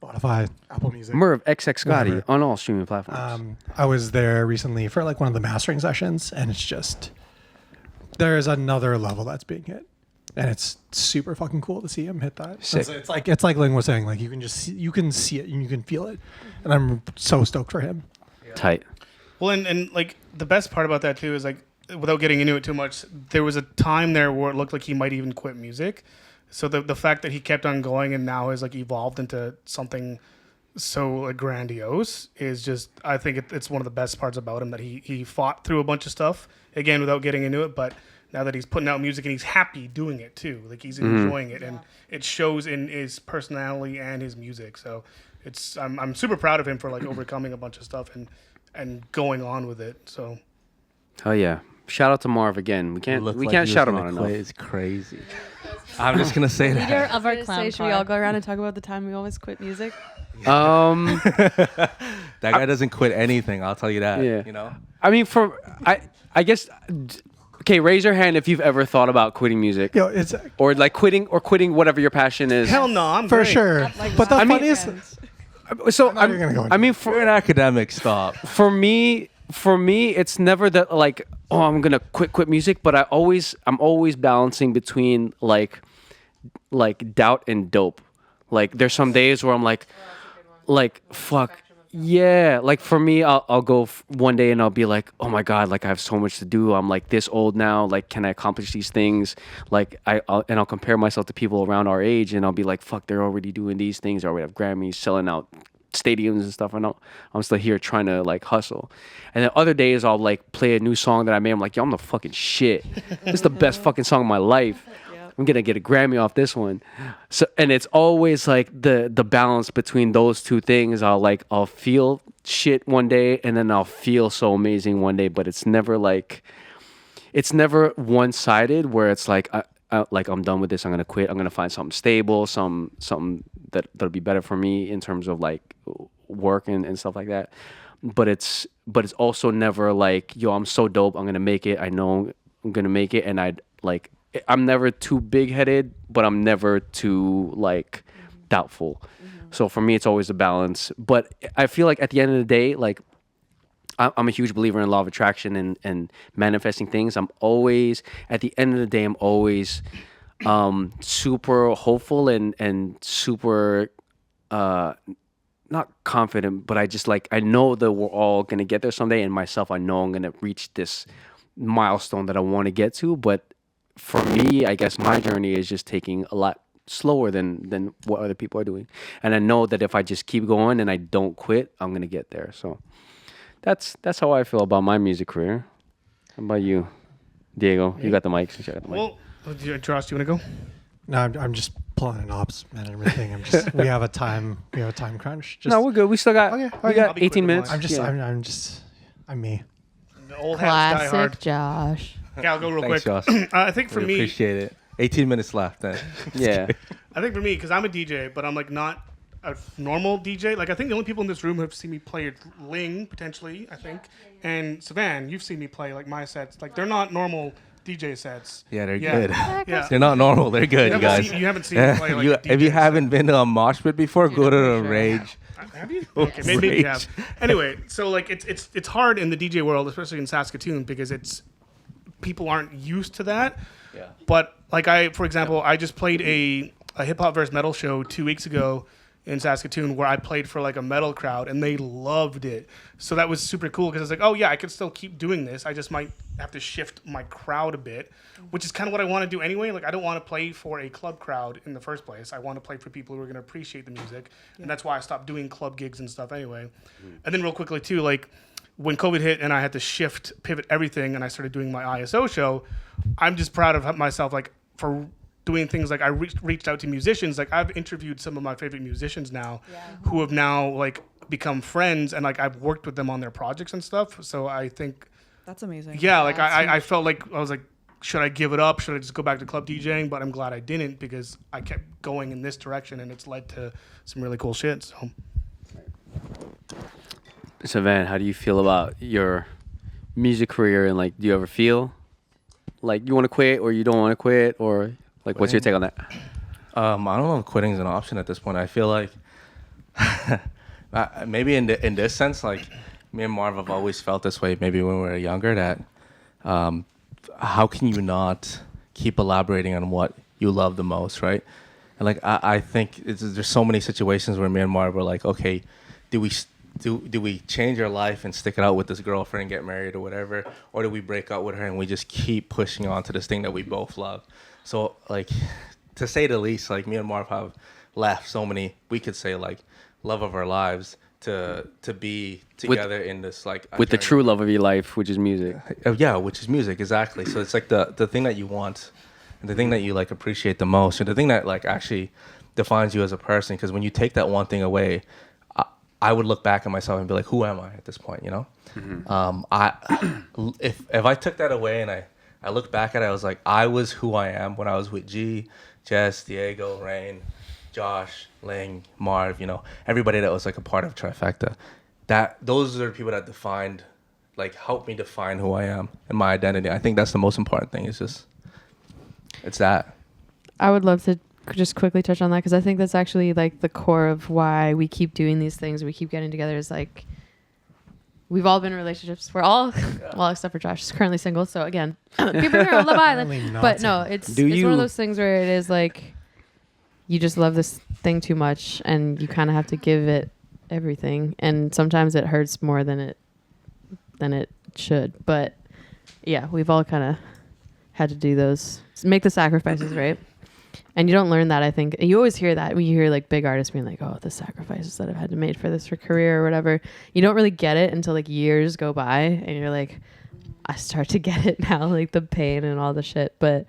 Spotify, Apple Music. Merv XX Scotty Whatever. on all streaming platforms. I was there recently for like one of the mastering sessions, and it's just there's another level that's being hit, and it's super fucking cool to see him hit that. Sick. It's like Ling was saying, like you can see it and you can feel it, and I'm so stoked for him. Tight. Well, and like the best part about that too is like without getting into it too much, there was a time there where it looked like he might even quit music. So the fact that he kept on going and now has like evolved into something so like grandiose is just, I think it's one of the best parts about him, that he fought through a bunch of stuff, again, without getting into it, but now that he's putting out music and he's happy doing it too, like he's enjoying it, and it shows in his personality and his music. So it's I'm super proud of him for like overcoming a bunch of stuff and going on with it. So Oh yeah. Shout out to Marv again. We can't shout him out enough. It's crazy. I'm just gonna say Leader that. of our Say, clown should we all go around and talk about the time we almost quit music? That guy doesn't quit anything. I'll tell you that. Yeah. You know. I mean, I guess. Okay, raise your hand if you've ever thought about quitting music, Yo, it's or like quitting whatever your passion is. hell no, I'm for great. sure. But the I mean- funniest, So not even gonna go into I mean, You're an academic. Stop. for me, it's never that like, oh, I'm gonna quit music, but I'm always balancing between like doubt and dope. Like there's some days where I'm like fuck. Yeah, like for me, I'll go one day and I'll be like, oh my god, like I have so much to do. I'm like this old now. Like, can I accomplish these things? Like I'll compare myself to people around our age, and I'll be like, fuck, they're already doing these things. They already have Grammys, selling out stadiums and stuff. I'm still here trying to like hustle. And then other days I'll like play a new song that I made. I'm like, yo, I'm the fucking shit. This is the best fucking song of my life. I'm gonna get a Grammy off this one. So, and it's always like the balance between those two things. I'll feel shit one day, and then I'll feel so amazing one day. But it's never one sided where it's like I'm done with this. I'm gonna quit. I'm gonna find something stable, something that'll be better for me in terms of like work and stuff like that. But it's also never like, yo, I'm so dope. I'm gonna make it. I know I'm gonna make it, and I'm never too big-headed, but I'm never too like doubtful. So for me, it's always a balance. But I feel like at the end of the day, like I'm a huge believer in law of attraction and manifesting things. I'm always, at the end of the day, I'm always super hopeful and super not confident, but I just like, I know that we're all gonna get there someday, and myself, I know I'm gonna reach this milestone that I want to get to. But for me, I guess my journey is just taking a lot slower than what other people are doing. And I know that if I just keep going and I don't quit, I'm going to get there. So that's how I feel about my music career. How about you, Diego? You got the mic. Since you got the mic. Well, Josh, do you want to go? no, I'm just pulling an ops and everything. We have a time crunch. Just, No, we're good. We still got Okay, we okay. got I'll be quick 18 with minutes. mine. I'm me. The old hats die hard. Classic Josh. Okay, I'll go real Thanks, quick. Josh. I think for We me, appreciate it. 18 minutes left then. Yeah. I think for me, because I'm a DJ, but I'm like not a normal DJ. Like I think the only people in this room who have seen me play are Ling potentially, I think, and Savan. You've seen me play like my sets. Like they're not normal DJ sets. Yeah, they're Yeah. good. Yeah. They're not normal. They're good, you guys. You haven't seen me play like a DJ If you set. haven't been to a mosh pit before, go to the sure. Rage. Have you? Okay, maybe you have. Anyway, so like it's hard in the DJ world, especially in Saskatoon, because people aren't used to that. Yeah. But like for example, I just played a hip hop versus metal show 2 weeks ago in Saskatoon where I played for like a metal crowd and they loved it. So that was super cool because it's like, oh yeah, I can still keep doing this. I just might have to shift my crowd a bit, which is kind of what I want to do anyway. Like I don't want to play for a club crowd in the first place. I want to play for people who are going to appreciate the music. And that's why I stopped doing club gigs and stuff anyway. And then real quickly too, like when COVID hit and I had to pivot everything and I started doing my ISO show, I'm just proud of myself, like for doing things like I reached out to musicians. Like I've interviewed some of my favorite musicians now who have now like become friends and like I've worked with them on their projects and stuff. So I think, That's amazing. yeah, like I felt like I was like should I give it up? Should I just go back to club DJing? But I'm glad I didn't because I kept going in this direction and it's led to some really cool shit. So Van, how do you feel about your music career, and like, do you ever feel like you want to quit or you don't want to quit, or like, what's your take on that? I don't know if quitting is an option at this point. I feel like maybe in this sense, like me and Marv have always felt this way. Maybe when we were younger, that how can you not keep elaborating on what you love the most, right? And like I think there's so many situations where me and Marv were like, okay, do we change our life and stick it out with this girlfriend and get married or whatever, or do we break up with her and we just keep pushing on to this thing that we both love? So like, to say the least, like me and Marv have left so many, we could say like, love of our lives to be together in this like with the true love of your life, which is music. Yeah, which is music, exactly. So it's like the thing that you want, and the thing that you like appreciate the most, and the thing that like actually defines you as a person. Because when you take that one thing away, I would look back at myself and be like, who am I at this point? You know, if I took that away and I looked back at it, I was like, I was who I am when I was with G, Jess, Diego, Rain, Josh, Ling, Marv, you know, everybody that was like a part of Trifecta. Those are the people that defined, like, helped me define who I am and my identity. I think that's the most important thing. It's that. I would love to just quickly touch on that, because I think that's actually like the core of why we keep doing these things. We keep getting together. Is like, we've all been in relationships. We're all, well, except for Josh, is currently single. So again, people here on Love Island. But no, it's one of those things where it is like, you just love this thing too much and you kind of have to give it everything. And sometimes it hurts more than it should. But yeah, we've all kind of had to do make the sacrifices, right? And you don't learn that, I think. You always hear that when you hear like big artists being like, oh, the sacrifices that I've had to make for this career or whatever. You don't really get it until like years go by and you're like, I start to get it now, like the pain and all the shit. But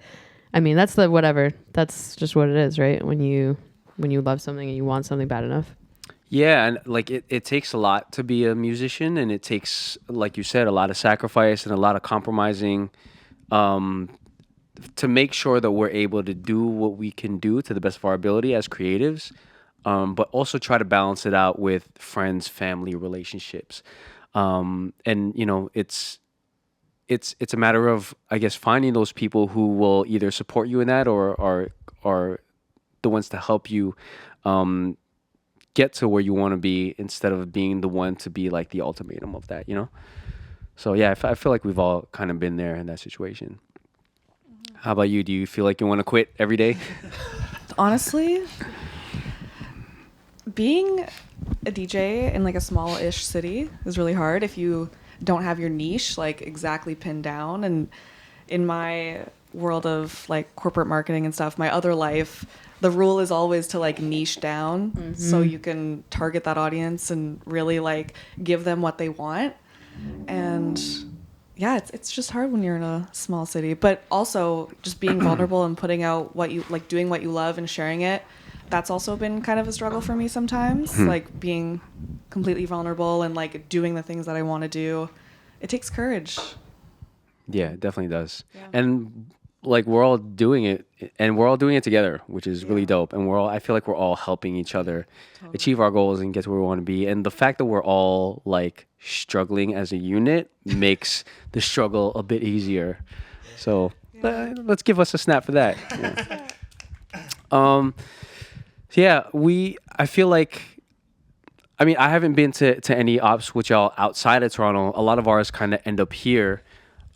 I mean, that's that's just what it is, right? When you love something and you want something bad enough. Yeah, and like it takes a lot to be a musician, and it takes, like you said, a lot of sacrifice and a lot of compromising to make sure that we're able to do what we can do to the best of our ability as creatives, but also try to balance it out with friends, family, relationships. And, you know, it's a matter of, I guess, finding those people who will either support you in that or are the ones to help you get to where you want to be, instead of being the one to be like the ultimatum of that, you know? So yeah, I feel like we've all kind of been there in that situation. How about you? Do you feel like you want to quit every day? Honestly, being a DJ in like a small-ish city is really hard if you don't have your niche like exactly pinned down. And in my world of like corporate marketing and stuff, my other life, the rule is always to like niche down so you can target that audience and really like give them what they want. And yeah, it's just hard when you're in a small city, but also just being vulnerable and putting out what you like, doing what you love and sharing it. That's also been kind of a struggle for me sometimes, like being completely vulnerable and like doing the things that I want to do. It takes courage. Yeah, it definitely does. Yeah. And like we're all doing it, and we're all doing it together, which is really dope. And I feel like we're all helping each other achieve our goals and get to where we want to be. And the fact that we're all like struggling as a unit makes the struggle a bit easier. So let's give us a snap for that. Yeah. I feel like, I mean, I haven't been to any ops with y'all outside of Toronto. A lot of ours kind of end up here.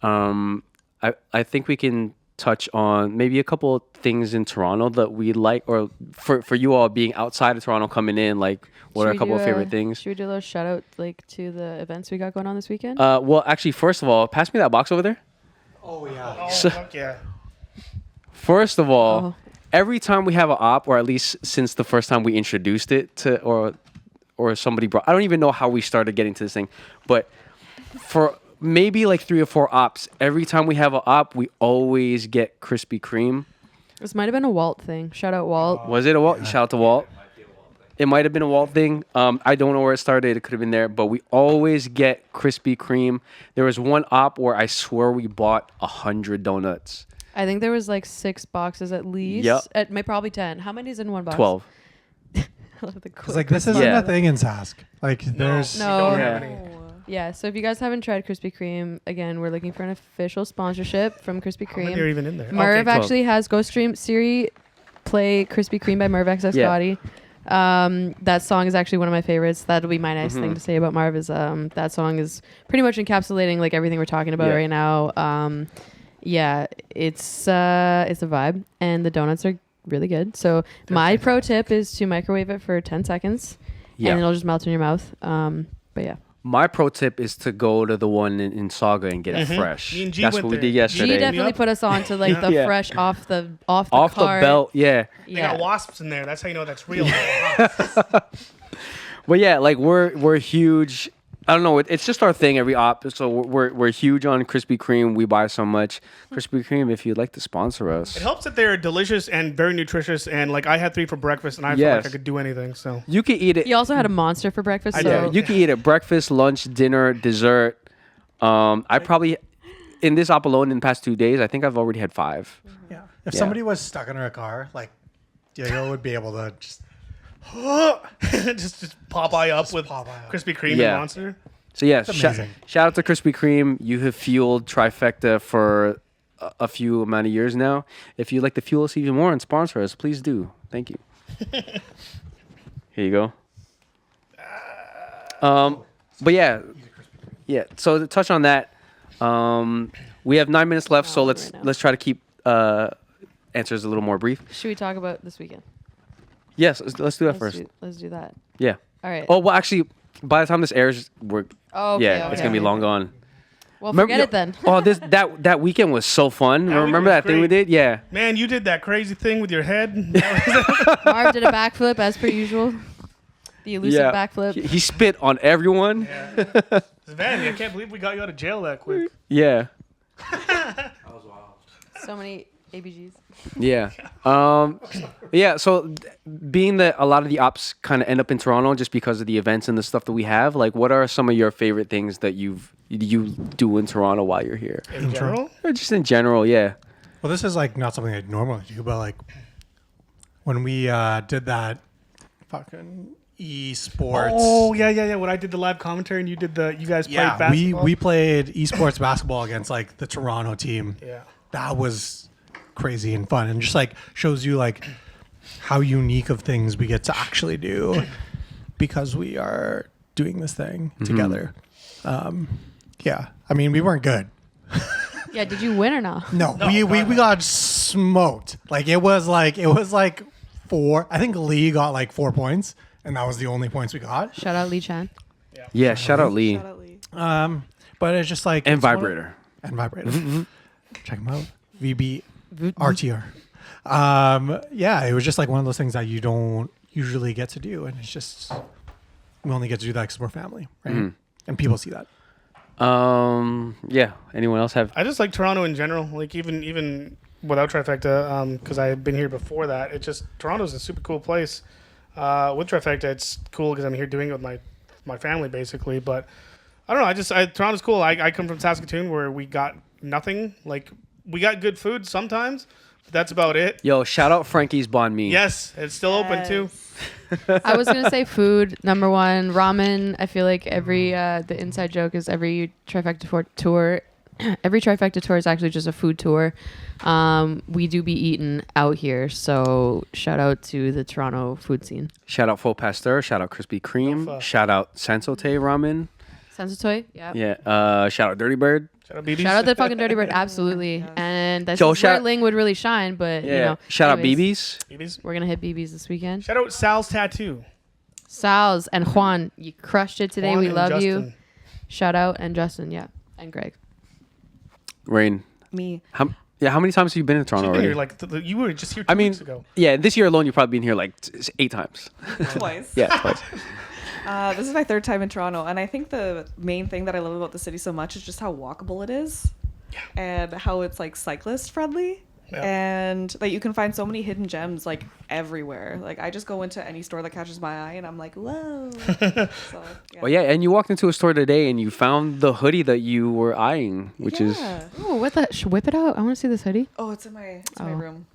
I think we can touch on maybe a couple of things in Toronto that we like, or for you all being outside of Toronto coming in, like what are a couple of favorite things? Should we do a little shout out like to the events we got going on this weekend? Well, actually, first of all, pass me that box over there. Oh yeah. Oh, fuck yeah. First of all, every time we have an op, or at least since the first time we introduced it to, or somebody brought, I don't even know how we started getting to this thing, but for maybe like 3 or 4 ops, every time we have an op, we always get Krispy Kreme. This might have been a Walt thing. Shout out Walt. Was it a Walt? Shout out to Walt. It might have been a Walt thing. I don't know where it started. It could have been there, but we always get Krispy Kreme. There was one op where I swear we bought 100 donuts. I think there was like 6 boxes at least. Yep. Probably 10. How many is in one box? 12. I love the It's like this isn't Yeah. a thing in Sask. Like there's No. We don't Yeah. have any. Yeah, so if you guys haven't tried Krispy Kreme, again, we're looking for an official sponsorship from Krispy How many are Kreme. even in there? Merv Okay, 12. actually has Go Stream Siri play Krispy Kreme by Merv XX Yeah. Gotti. That song is actually one of my favorites. That'll be my nice Mm-hmm. thing to say about Marv is that song is pretty much encapsulating like everything we're talking about Yeah. right now. Yeah, it's a vibe, and the donuts are really good. So my pro tip is to microwave it for 10 seconds, Yeah. and it'll just melt in your mouth. But yeah. My pro tip is to go to the one in Saga and get it fresh. Me and G That's went what we there. did G yesterday. She definitely Yep. put us on to like the Yeah. fresh off the Off the cart. belt, yeah. They Yeah. got wasps in there. That's how you know that's real. But yeah, like we're huge. I don't know. It's just our thing every op. So we're huge on Krispy Kreme. We buy so much Krispy Kreme. If you'd like to sponsor us, It helps that they're delicious and very nutritious. And like I had 3 for breakfast, and I felt Yes. like I could do anything. So you can eat it. He also had a monster for breakfast. I So Yeah, you can eat it breakfast, lunch, dinner, dessert. I probably in this op alone in the past 2 days, I think I've already had 5. yeah. If Yeah. somebody was stuck in her car, like Diego would be able to just just pop eye up with pop eye up. Krispy Kreme Yeah. and Monster. So yeah, It's amazing. shout out to Krispy Kreme. You have fueled Trifecta for a few amount of years now. If you'd like to fuel us even more and sponsor us, please do. Thank you. Here you go. But yeah. So to touch on that, we have 9 minutes left. So Right now. let's try to keep answers a little more brief. should we talk about this weekend? Yes, let's do that first. Let's do that. Yeah. All right. Oh well, actually, by the time this airs, we're okay, yeah, okay. it's gonna be long gone. Well, forget it then. Oh, that weekend was so fun. That weekend Remember was that thing we great. did? Yeah. Man, you did that crazy thing with your head. Marv did a backflip as per usual. The elusive Yeah. backflip. He spit on everyone. Van, I can't believe we got you out of jail that quick. Yeah. So many ABGs. Yeah. Yeah. So being that a lot of the ops kind of end up in Toronto just because of the events and the stuff that we have, like, what are some of your favorite things that you do in Toronto while you're here, In general? or just in general? Yeah. Well, this is like not something I normally do, but like when we did that fucking esports. Oh yeah. When I did the live commentary and you guys played yeah, basketball. we played esports basketball against like the Toronto team. Yeah. That was crazy and fun, and just like shows you like how unique of things we get to actually do because we are doing this thing together. Yeah, I mean we weren't good. Yeah, did you win or not? No, we got smoked. Like it was like 4. I think Lee got like 4 points, and that was the only points we got. Shout out Lee Chan. Yeah. Shout out Lee Shout out Lee. But it's just like and it's one of- Vibrator. and Vibrator. Check them out. VB RTR. Yeah, it was just like one of those things that you don't usually get to do, and it's just we only get to do that because we're family, right? And people see that. Yeah. Anyone else have? I just like Toronto in general. Like even without Trifecta, because I had been here before that. It's just Toronto's a super cool place. With Trifecta, it's cool because I'm here doing it with my family basically. But I don't know. Toronto's cool. I come from Saskatoon where we got nothing. Like we got good food sometimes, but that's about it. Yo, shout out Frankie's Banh Mi. Yes, it's still open too. I was gonna say food number one, ramen. I feel like every the inside joke is every Trifecta tour. Every Trifecta tour is actually just a food tour. We do be eating out here, so shout out to the Toronto food scene. Shout out Faux Pasteur. Shout out Krispy Kreme. Alpha. Shout out Sensote Ramen. Sensatoy, yeah. Yeah. Shout out Dirty Bird. Shout out BB's. Shout out the fucking Dirty Bird, absolutely. And that's Joe, where shout- Ling would really shine, but Yeah. you know. Shout out anyways, BB's. BB's. We're gonna hit BB's this weekend. Shout out Sal's Tattoo. Sal's and Juan, you crushed it today. Juan We and love you. Justin. Shout out and Justin, yeah, and Greg. Rain. Me. How many times have you been in Toronto You've been already? here like you were just here 2 I mean, weeks ago. yeah, this year alone, you've probably been here like 8 times. Twice. Yeah, twice. This is my 3rd time in Toronto, and I think the main thing that I love about the city so much is just how walkable it is, and how it's like cyclist friendly. And like you can find so many hidden gems like everywhere. Like I just go into any store that catches my eye and I'm like, whoa. So, Well, yeah, and you walked into a store today and you found the hoodie that you were eyeing, which is Oh, what the? Whip it out. I want to see this hoodie. Oh, it's in my room.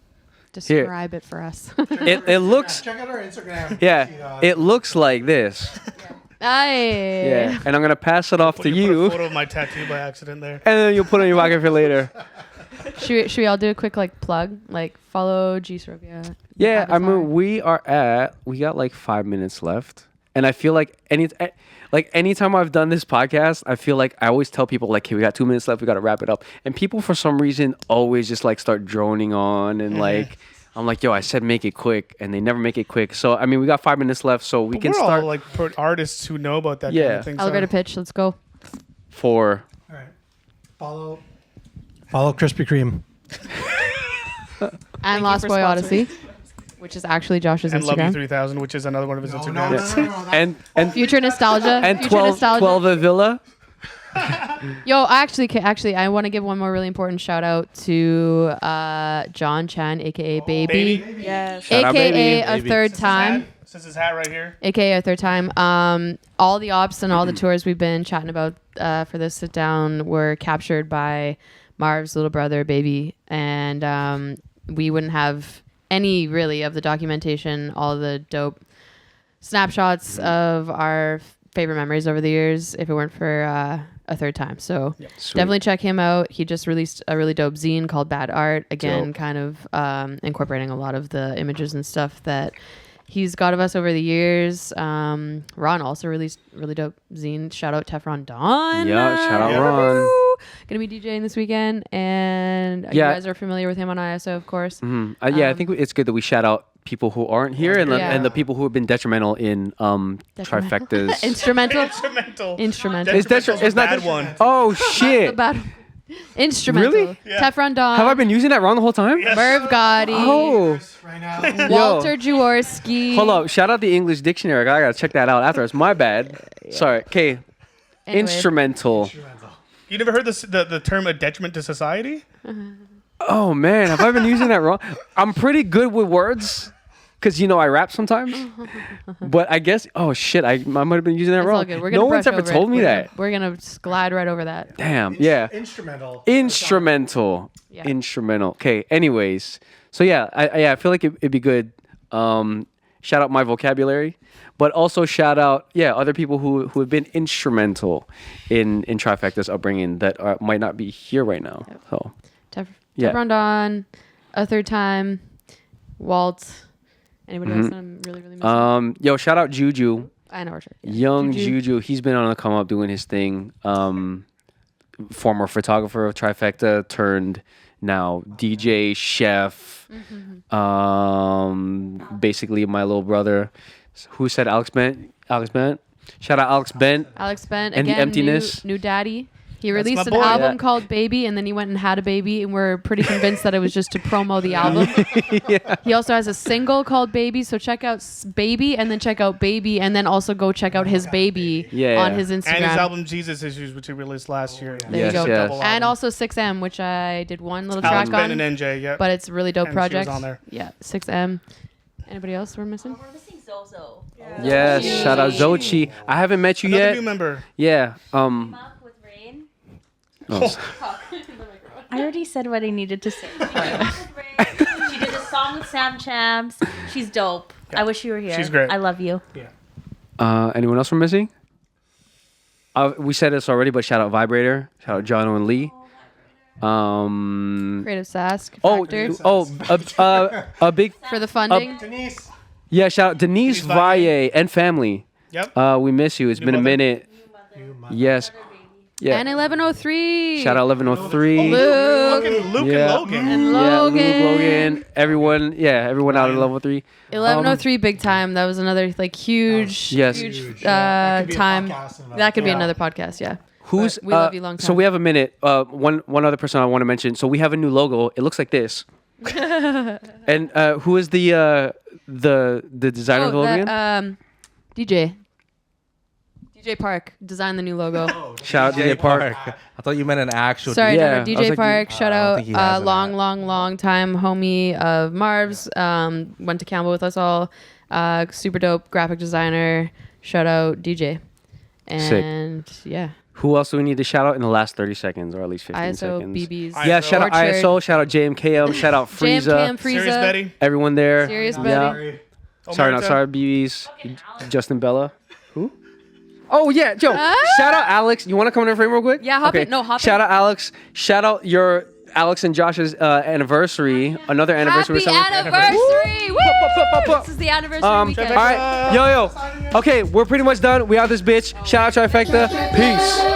Describe it for us. it looks Check out our Instagram. yeah, it looks like this. Aye. Yeah, and I'm gonna pass it off to Put a you, photo of my tattoo by accident there. and then you'll put it in your pocket for later. Should we all do a quick like plug? Like follow G Srovia. Yeah, I mean, we got like 5 minutes left, and I feel like anytime I've done this podcast, I feel like I always tell people like, "Hey, we got 2 minutes left, we got to wrap it up," and people for some reason always just like start droning on, and like I'm like, "Yo, I said make it quick," and they never make it quick. So I mean, we got 5 minutes left, so we can We're start all like artists who know about that kind Yeah. of thing. elevator pitch. Let's go. for. All right. Follow Krispy Kreme. And you Lost for Boy sponsoring. Odyssey, which is actually Josh's And Love You Instagram. 3000, which is another one of his No, Instagrams. And Future nostalgia. and Future 12 nostalgia. Villa. Yo, actually, I want to give one more really important shout out to John Chan, aka Baby, Baby. Yes. Shout out, aka Baby. a third time. This is his hat right here. AKA a third time. All the ops and all the tours we've been chatting about for this sit down were captured by Marv's little brother, Baby, and we wouldn't have any really of the documentation, all the dope snapshots of our favorite memories over the years if it weren't for a third time. So definitely check him out. He just released a really dope zine called Bad Art. Again, Dope. kind of incorporating a lot of the images and stuff that he's got of us over the years. Ron also released really dope zine. Shout out Teflon Don. Yeah, shout out Yeah. Ron. Woo! Gonna be DJing this weekend, and you Yeah. guys are familiar with him on ISO, of course. Yeah, I think it's good that we shout out people who aren't here and Yeah. the people who have been detrimental in trifectas. Instrumental. Instrumental. Instrumental. Is that Detrimental's it's a not bad one. Oh The shit! bad instrumental. Really? Yeah. Teflon Don. Have I been using that wrong the whole time? Merv Gotti. Oh, Right now. Walter Jaworski. hold up! Shout out the English dictionary. I gotta check that out after. It's my bad. Sorry. Okay. Anyway. Instrumental. You never heard the term a detriment to society? Oh man, have I been using that wrong? I'm pretty good with words, cause I rap sometimes. But I guess shit, I might have been using that It's wrong. all good. We're gonna No one's brush ever over told it. me that. We're gonna glide right over that. Damn. Yeah. Instrumental. Instrumental. Yeah. Instrumental. Okay. Anyways, so yeah, I feel like it'd be good. Shout out my vocabulary, but also shout out other people who have been instrumental in Trifecta's upbringing that might not be here right now. So Yeah. Teflon Don, a third time, Walt. Anybody else that I'm really missing? shout out Juju, I know Richard. Yeah. young Juju. He's been on the come up doing his thing. Former photographer of Trifecta turned now DJ, chef. Basically my little brother. Who said Alex Bent? Alex Bent. Shout out Alex Bent. Alex Bent, And the again, emptiness. new daddy. He That's released my an boy. album Yeah. called Baby, and then he went and had a baby, and we're pretty convinced that it was just to promo the album. He also has a single called Baby, so check out Baby, and then check out Baby, and then also go check out his baby Yeah, on yeah. his Instagram. And his album Jesus Issues, which he released last year. There Yes, you go. yes. Double And album. also 6M, which I did one little Alex track Ben on, and NJ, yeah. but it's a really dope And she was project. on there. Yeah, 6M. Anybody else we're missing? We're missing Zozo. Yes. Shout out Zochi. I haven't met you Another yet. new member. Yeah. Up with Rain. Oh, I already said what I needed to say. She did a song with Sam Champs. She's dope. I wish you were here. She's great. I love you. anyone else we're missing? We said this already, but shout out Vibrator. Shout out John and Lee. Creative Sask. Oh, Factor. a big For the funding. Denise. yeah. Shout out Denise Denise Valle. Valle and family. Yep. We miss you. It's New been a mother. minute. Yes. Yeah. And 1103. Shout out 1103. Luke. Luke Yeah. and Logan. And Yeah, Luke, Logan. Logan, everyone out at level 3. 1103 big time. That was another huge, Yes. huge That could be a time. podcast in and of That could be Yeah. another podcast. Yeah. Who's We love you long So time. we have a minute. One other person I want to mention. So we have a new logo. It looks like this. And who is the designer of the logo again? DJ. DJ Park designed the new logo. Shout out DJ Park. I thought you meant an actual. Sorry, Yeah, no, I was DJ like, Park. Shout I don't out, think he has an long, app. long time homie of Marv's. Went to Campbell with us all. Super dope graphic designer. Shout out DJ. And yeah, Who else do we need to shout out in the last 30 seconds or at least 15 ISO seconds? BBs. Yeah, shout out Orchard. ISO, shout out JMKM, shout out JMKM Frieza, Serious Frieza. Betty. everyone there. Serious Yeah. Betty. Sorry, not Omerta. sorry, BBs. Justin Bella. Who? Oh, yeah, Joe. Shout out Alex. You want to come in the frame real quick? Yeah, hop in. No, hop in. Shout out Alex. Shout out your Alex and Josh's anniversary. Another anniversary. Happy anniversary! Woo! This is the anniversary weekend. All right. Yo. Okay, we're pretty much done. We out this bitch. Shout out Trifecta. Peace.